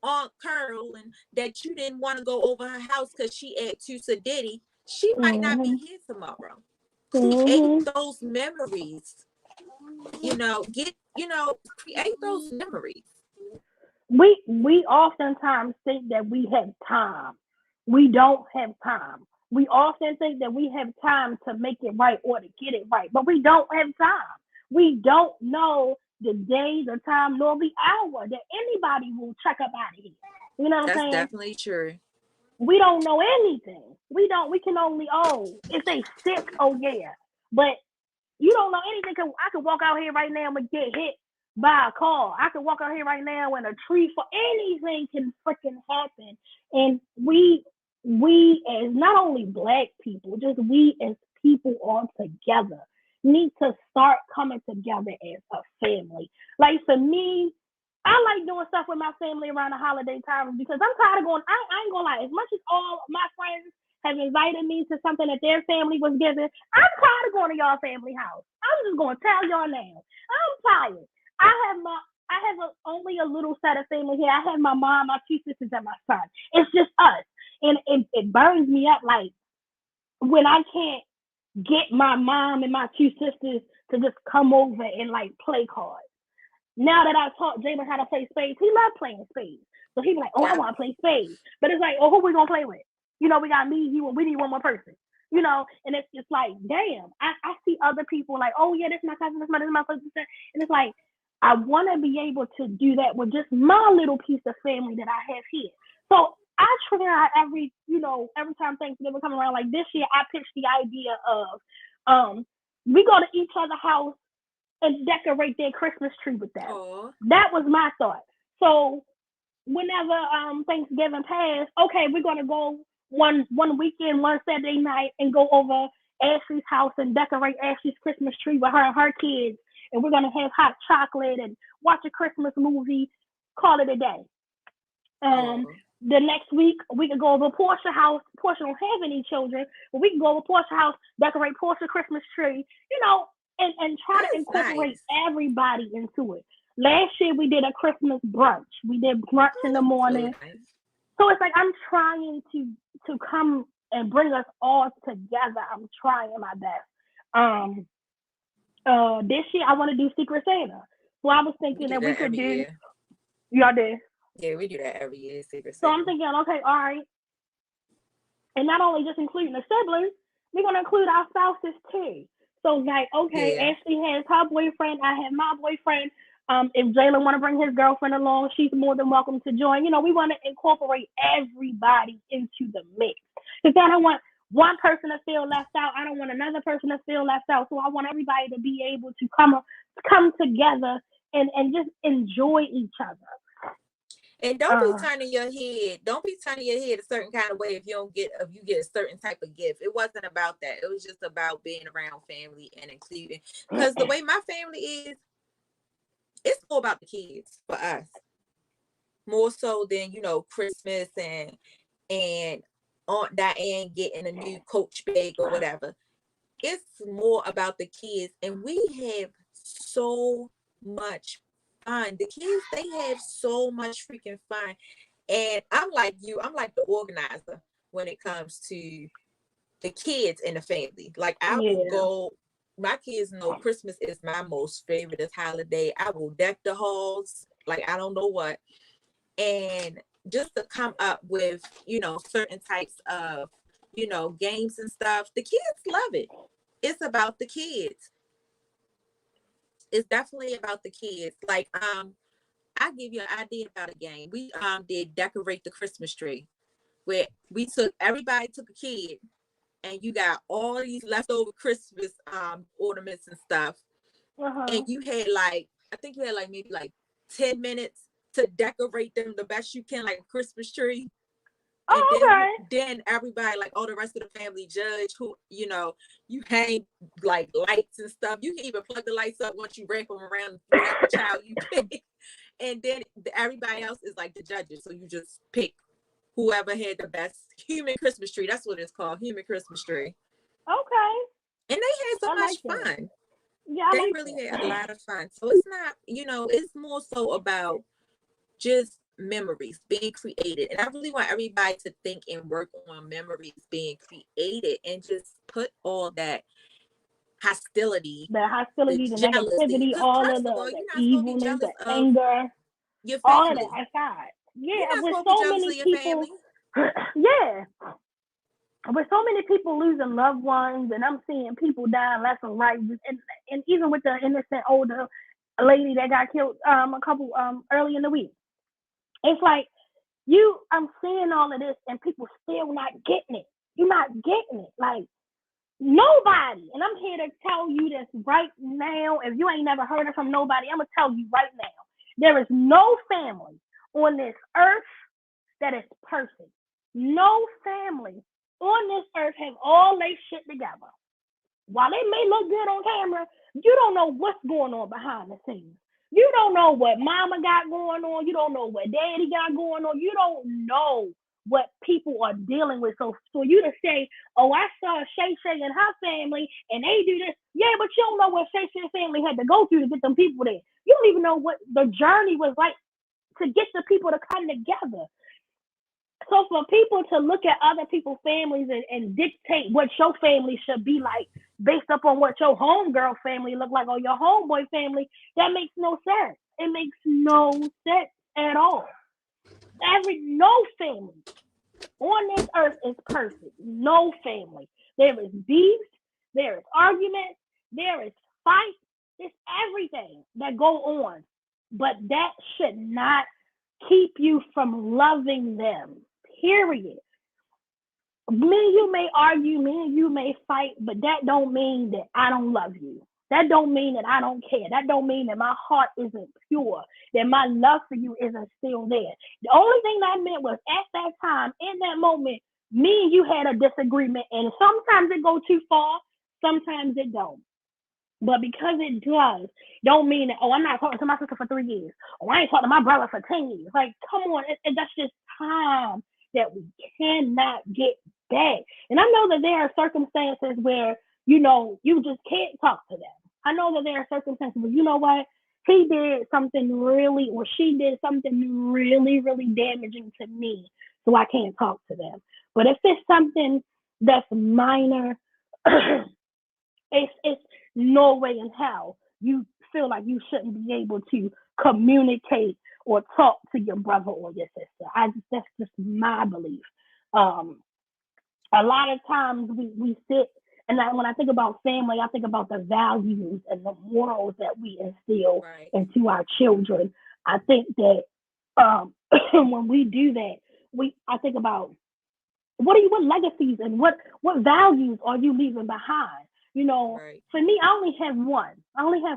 Aunt Carol and that you didn't want to go over her house because she ate too sedity, she might not be here tomorrow. Create those memories. Create those memories. We oftentimes think that we have time. We don't have time. We often think that we have time to make it right or to get it right, but we don't have time. We don't know the day, the time, nor the hour that anybody will check up out of here. You know what I'm saying? That's definitely true. We don't know anything. We can only, if they sick, yeah. But you don't know anything. I could walk out here right now and get hit by a car. I could walk out here right now and a tree for anything can freaking happen. And we as not only Black people, just we as people all together need to start coming together as a family. Like for me, I like doing stuff with my family around the holiday times because I'm tired of going. I ain't gonna lie. As much as all my friends have invited me to something that their family was giving. I'm tired of going to y'all family house. I'm just gonna tell y'all now. I'm tired. I have only a little set of family here. I have my mom, my 2 sisters, and my son. It's just us, and it burns me up like when I can't get my mom and my 2 sisters to just come over and like play cards. Now that I've taught Jalen how to play spades, he loves playing spades. So he's like, oh, I want to play spades. But it's like, oh, who we going to play with? You know, we got me, you, and we need one more person. You know, and it's just like, damn, I see other people like, oh, yeah, this is my cousin, this is my sister. And it's like, I want to be able to do that with just my little piece of family that I have here. So I try every time Thanksgiving come around, like this year, I pitched the idea of we go to each other's house and decorate their Christmas tree with them. Aww. That was my thought. So whenever Thanksgiving passed, okay, we're gonna go one weekend, one Saturday night, and go over Ashley's house and decorate Ashley's Christmas tree with her and her kids, and we're gonna have hot chocolate and watch a Christmas movie. Call it a day. The next week we could go over Portia's house. Portia don't have any children, but we can go over Portia's house, decorate Portia's Christmas tree, and try to incorporate everybody into it. Last year we did a Christmas brunch. We did brunch in the morning. Nice. So it's like I'm trying to come and bring us all together. I'm trying my best. This year I want to do Secret Santa. So I was thinking that we could do. Year. Y'all did. Yeah, we do that every year, Secret Santa. So I'm thinking, okay, all right. And not only just including the siblings, we're gonna include our spouses too. So like, okay, yeah. Ashley has her boyfriend, I have my boyfriend. If Jalen want to bring his girlfriend along, she's more than welcome to join. We want to incorporate everybody into the mix. Because I don't want one person to feel left out. I don't want another person to feel left out. So I want everybody to be able to come together and just enjoy each other. And don't be turning your head. Don't be turning your head a certain kind of way if you get a certain type of gift. It wasn't about that. It was just about being around family and including. Because the way my family is, it's more about the kids for us. More so than, Christmas and Aunt Diane getting a new Coach bag or whatever. It's more about the kids. And we have so much fun. The kids, they have so much freaking fun. And I'm like you, I'm like the organizer when it comes to the kids and the family. Like I will go, my kids know Christmas is my most favorite holiday. I will deck the halls like I don't know what. And just to come up with, certain types of, games and stuff, the kids love it. It's about the kids. It's definitely about the kids. Like, I'll give you an idea about a game. We did Decorate the Christmas Tree, where everybody took a kid, and you got all these leftover Christmas ornaments and stuff. And you had I think you had maybe 10 minutes to decorate them the best you can, like a Christmas tree. And then everybody, all the rest of the family judge who, you hang lights and stuff. You can even plug the lights up once you wrap them around whatever child you pick. And then everybody else is the judges. So you just pick whoever had the best human Christmas tree. That's what it's called, human Christmas tree. Okay. And they had so much fun. Yeah, they really had a lot of fun. So it's not, it's more so about just memories being created. And I really want everybody to think and work on memories being created and just put all that hostility, the negativity, all of the evilness, the anger, all of that aside. Yeah, with so many people. Yeah. With so many people losing loved ones, and I'm seeing people dying left and right, and even with the innocent older lady that got killed a couple early in the week, it's like I'm seeing all of this, and people still not getting it. You're not getting it, like nobody. And I'm here to tell you this right now. If you ain't never heard it from nobody, I'm gonna tell you right now. There is no family on this earth that is perfect. No family on this earth have all they shit together. While they may look good on camera, you don't know what's going on behind the scenes. You don't know what mama got going on. You don't know what daddy got going on. You don't know what people are dealing with. So for you to say, oh, I saw Shay Shay and her family and they do this. Yeah, but you don't know what Shay Shay's family had to go through to get them people there. You don't even know what the journey was like to get the people to come together. So for people to look at other people's families and dictate what your family should be like based upon what your homegirl family look like or your homeboy family, that makes no sense. It makes no sense at all. No family on this earth is perfect. No family. There is beef, there is arguments, there is fight, it's everything that go on. But that should not keep you from loving them. Period. Me and you may argue, me and you may fight, but that don't mean that I don't love you. That don't mean that I don't care. That don't mean that my heart isn't pure, that my love for you isn't still there. The only thing that I meant was at that time, in that moment, me and you had a disagreement, and sometimes it goes too far, sometimes it don't. But because it does, don't mean that, oh, I'm not talking to my sister for 3 years. Oh, I ain't talking to my brother for 10 years. Like, come on, that's just time that we cannot get back. And I know that there are circumstances where, you know, you just can't talk to them. I know that there are circumstances where, you know what, he did something really, or she did something really, really damaging to me, so I can't talk to them. But if it's something that's minor, it's no way in hell you feel like you shouldn't be able to communicate or talk to your brother or your sister. That's just my belief. A lot of times we sit, and when I think about family, I think about the values and the morals that we instill into our children. I think that when we do that, I think about what legacies and what values are you leaving behind? You know, for me, I only have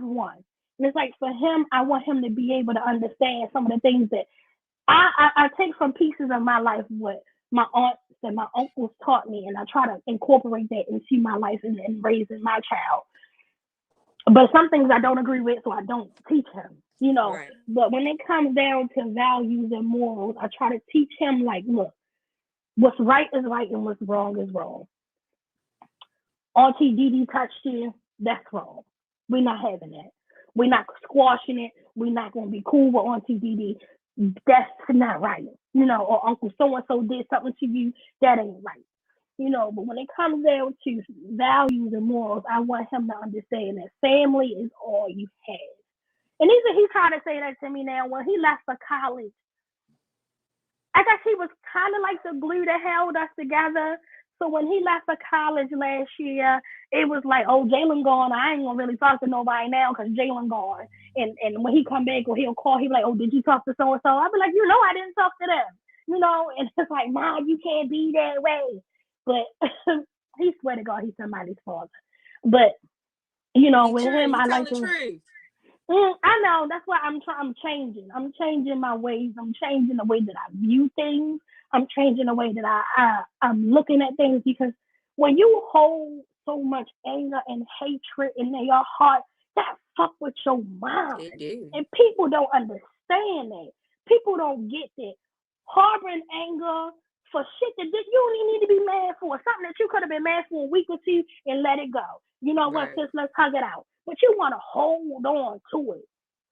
one. And it's like, for him, I want him to be able to understand some of the things that I take from pieces of my life, what my aunts and my uncles taught me, and I try to incorporate that into my life and raising my child. But some things I don't agree with, so I don't teach him, you know. But when it comes down to values and morals, I try to teach him, like, look, what's right is right and what's wrong is wrong. Auntie Dee Dee touched you, that's wrong. We're not having that. We're not squashing it. We're not going to be cool with Auntie Dee Dee. That's not right. You know, or Uncle so-and-so did something to you, that ain't right. You know, but when it comes down to values and morals, I want him to understand that family is all you have. And even he tried to say that to me now. When he left for college, I guess he was kind of like the glue that held us together. So when he left for college last year, it was like, oh, Jalen gone. I ain't going to really talk to nobody now because Jalen gone. And when he come back or he'll call, he'll be like, oh, did you talk to so-and-so? I'll be like, you know, I didn't talk to them. You know, and it's like, Mom, you can't be that way. But he swear to God, he's somebody's father. But, you know, with him, I like to. I know. That's why I'm changing. I'm changing my ways. I'm changing the way that I view things. I'm changing the way that I'm looking at things, because when you hold so much anger and hatred in your heart, that fuck with your mind. And people don't understand that. People don't get that. Harboring anger for shit that you don't even need to be mad for. Something that you could have been mad for a week or two and let it go. You know what, sis, let's hug it out. But you want to hold on to it.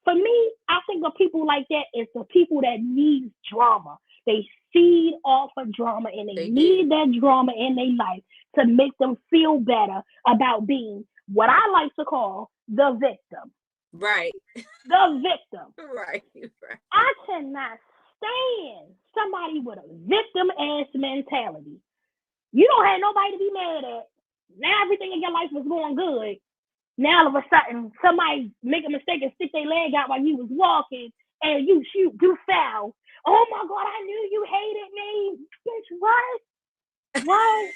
For me, I think of people like that as the people that need drama. They feed off of drama, and they need that drama in their life to make them feel better about being what I like to call the victim. Right. The victim. Right. I cannot stand somebody with a victim-ass mentality. You don't have nobody to be mad at. Now everything in your life was going good. Now all of a sudden, somebody make a mistake and stick their leg out while you was walking, and you foul. Oh my God, I knew you hated me. Bitch, what? What?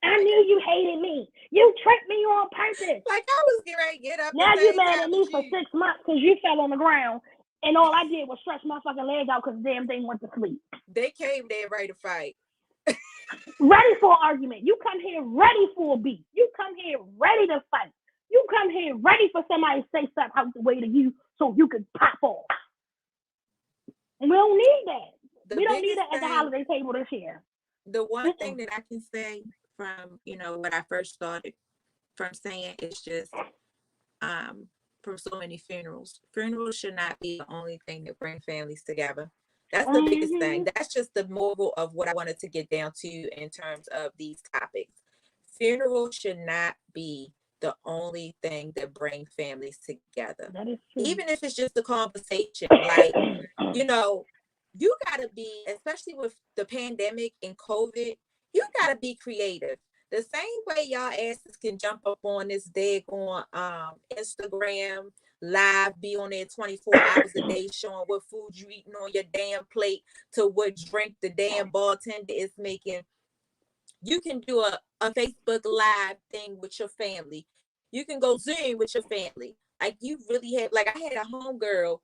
I knew you hated me. You tricked me on purpose. Like, I was getting ready to get up. Now you mad at me for 6 months because you fell on the ground, and all I did was stretch my fucking leg out because the damn thing went to sleep. They came there ready to fight. Ready for an argument. You come here ready for a beat. You come here ready to fight. You come here ready for somebody to say something out the way to you so you can pop off. And we don't need that. We don't need it at the thing, holiday table this year. the one thing that I can say from, what I first started from saying is just, from so many funerals. Funerals should not be the only thing that bring families together. That's the biggest thing. That's just the moral of what I wanted to get down to in terms of these topics. Funerals should not be the only thing that bring families together. That is true. Even if it's just a conversation, like, you gotta be, especially with the pandemic and COVID, you gotta be creative. The same way y'all asses can jump up on this daggone Instagram live, be on there 24 hours a day showing what food you eating on your damn plate to what drink the damn bartender is making. You can do a Facebook live thing with your family. You can go Zoom with your family. Like, you really have, like, I had a homegirl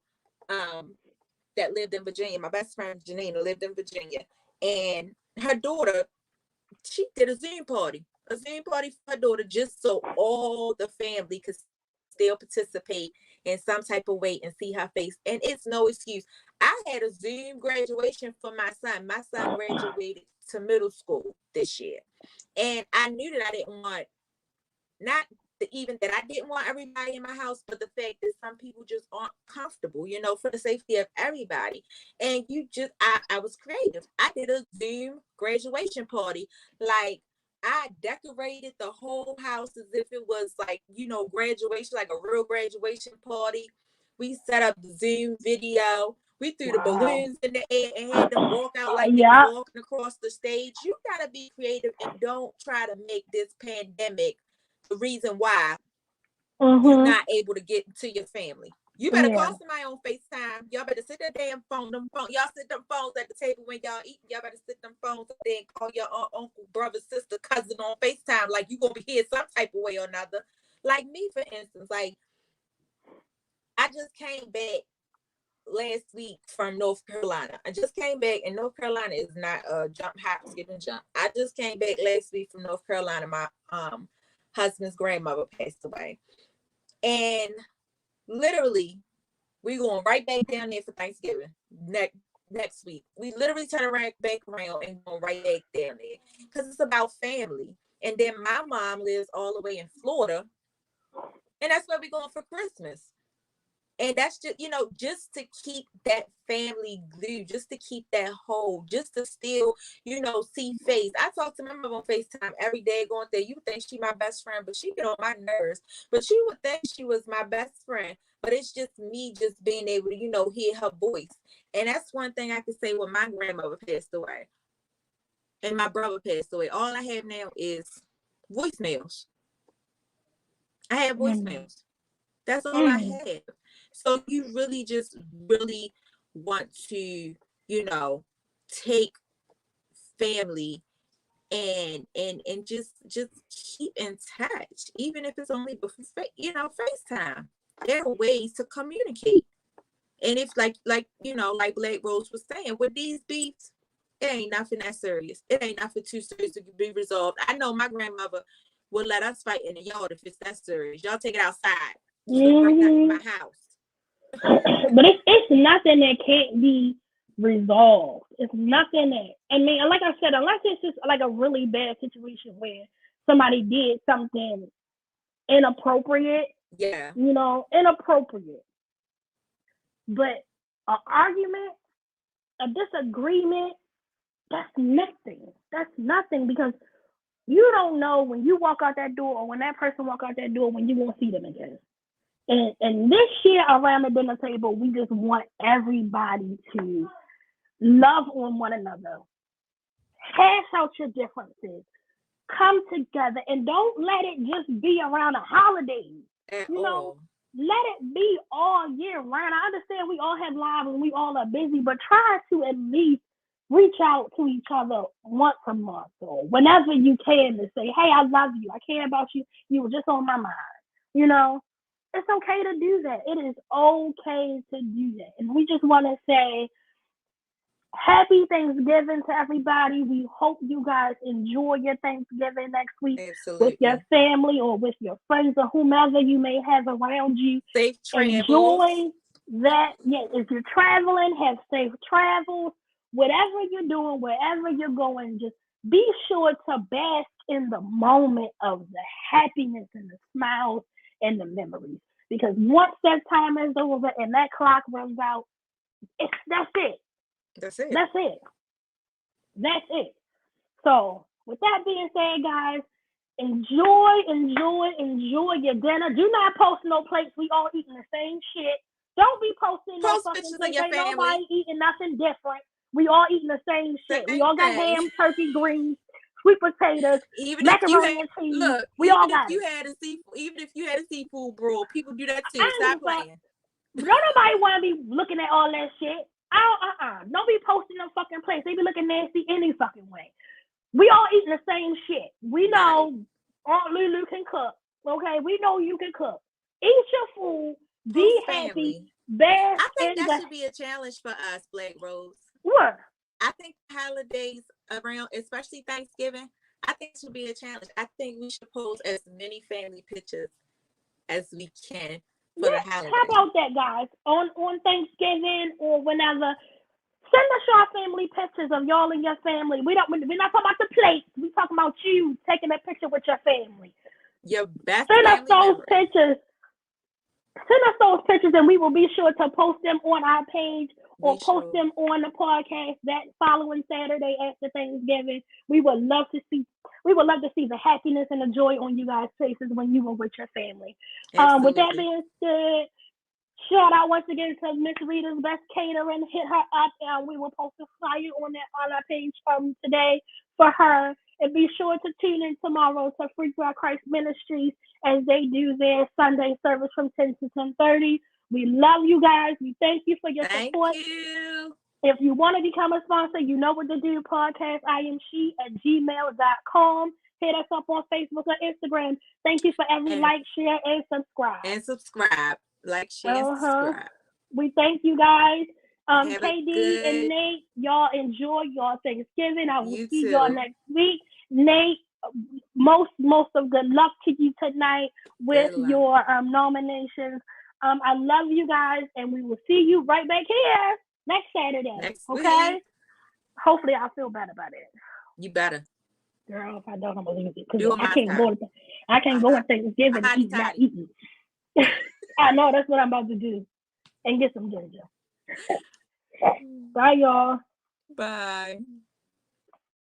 that lived in Virginia. My best friend Janina lived in Virginia, and her daughter, she did a Zoom party for her daughter, just so all the family could still participate in some type of way and see her face. And it's no excuse. I had a Zoom graduation for my son. My son graduated to middle school this year, and I knew that I didn't want, I didn't want everybody in my house, but the fact that some people just aren't comfortable, for the safety of everybody. And I was creative. I did a Zoom graduation party. Like, I decorated the whole house as if it was like, graduation, like a real graduation party. We set up the Zoom video. We threw the balloons in the air and had them walk out like they were walking across the stage. You got to be creative and don't try to make this pandemic the reason why you're not able to get to your family. You better call somebody on FaceTime. Y'all better sit that damn phone. Y'all sit them phones at the table when y'all eat. Y'all better sit them phones up there and call your uncle, brother, sister, cousin on FaceTime. Like, you gonna be here some type of way or another. Like me, for instance, like, I just came back last week from North Carolina. I just came back, and North Carolina is not a hop, skip, and jump. I just came back last week from North Carolina. My husband's grandmother passed away, and literally we going right back down there for Thanksgiving next week. We literally turn back around and going right back down there because it's about family. And then my mom lives all the way in Florida, and that's where we're going for Christmas. And that's just, just to keep that family glue, just to keep that whole, just to still, see face. I talk to my mom on FaceTime every day going there. You would think she my best friend, but she get on my nerves. But you would think she was my best friend. But it's just me just being able to, hear her voice. And that's one thing I can say when my grandmother passed away and my brother passed away. All I have now is voicemails. I have voicemails. That's all I have. So you really just really want to, take family and just keep in touch, even if it's only before, FaceTime. There are ways to communicate. And if like BlackRose was saying, with these beefs, it ain't nothing that serious. It ain't nothing too serious to be resolved. I know my grandmother would let us fight in the yard if it's that serious. Y'all take it outside. Bring that to my house. But it's nothing that can't be resolved. It's nothing that, like I said, unless it's just like a really bad situation where somebody did something inappropriate. Yeah. Inappropriate. But an argument, a disagreement, that's nothing. That's nothing, because you don't know when you walk out that door or when that person walk out that door when you won't see them again. And this year around the dinner table, we just want everybody to love on one another. Hash out your differences. Come together, and don't let it just be around the holidays. Let it be all year round. I understand we all have lives and we all are busy, but try to at least reach out to each other once a month or whenever you can to say, hey, I love you. I care about you. You were just on my mind. It's okay to do that. It is okay to do that. And we just want to say happy Thanksgiving to everybody. We hope you guys enjoy your Thanksgiving next week. Absolutely. With your family or with your friends or whomever you may have around you. Safe travels. Enjoy that. Yeah, if you're traveling, have safe travels. whatever you're doing, wherever you're going, just be sure to bask in the moment of the happiness and the smiles and the memories. Because once that time is over and that clock runs out, that's it. That's it. That's it. That's it. So, with that being said, guys, enjoy your dinner. Do not post no plates. We all eating the same shit. Don't be posting no fucking pictures of plates. your Ain't family. nobody eating nothing different. We all eating the same shit. We Same all got thing. ham, turkey, greens, sweet potatoes, Even macaroni if and cheese. look, We all got it. Even if you had a seafood broil, people do that too. I Stop ain't gonna- playing. Don't nobody want to be looking at all that shit. Don't be posting no fucking plates. They be looking nasty any fucking way. We all eating the same shit. We know Aunt Lulu can cook. Okay, we know you can cook. Eat your food. Be Post happy. family. Bask I think in that the should be a challenge for us, Black Rose. what? I think holidays around, especially Thanksgiving, I think it should be a challenge. I think we should post as many family pictures as we can for the holidays. How about that, guys? On Thanksgiving or whenever, send us your family pictures of y'all and your family. We're not talking about the plates. We're talking about you taking a picture with your family. Your best Send us family those members. pictures. Send us those pictures, and we will be sure to post them on our page or post them on the podcast that following Saturday after Thanksgiving. We would love to see the happiness and the joy on you guys' faces when you were with your family. With that being said, shout out once again to Miss Rita's Best Catering. Hit her up, and we will post a flyer on our page today for her. And be sure to tune in tomorrow to Free by Christ Ministries as they do their Sunday service from 10 to 10:30. We love you guys. We thank you for your support. Thank you. If you want to become a sponsor, you know what to do. PodcastIAmShe @gmail.com. Hit us up on Facebook or Instagram. Thank you for every like, share, and subscribe. Like, share, and subscribe. We thank you guys. Have KD and Nate, y'all enjoy your Thanksgiving. I will see too. y'all next week. Nate, most of good luck to you tonight with your nominations. I love you guys, and we will see you right back here next Saturday. Next okay? week. Hopefully, I'll feel better about it. You better. Girl, if I don't, I'm gonna lose it because I can't go on Thanksgiving and eat not eating. I know that's what I'm about to do, and get some ginger. Bye, y'all. Bye.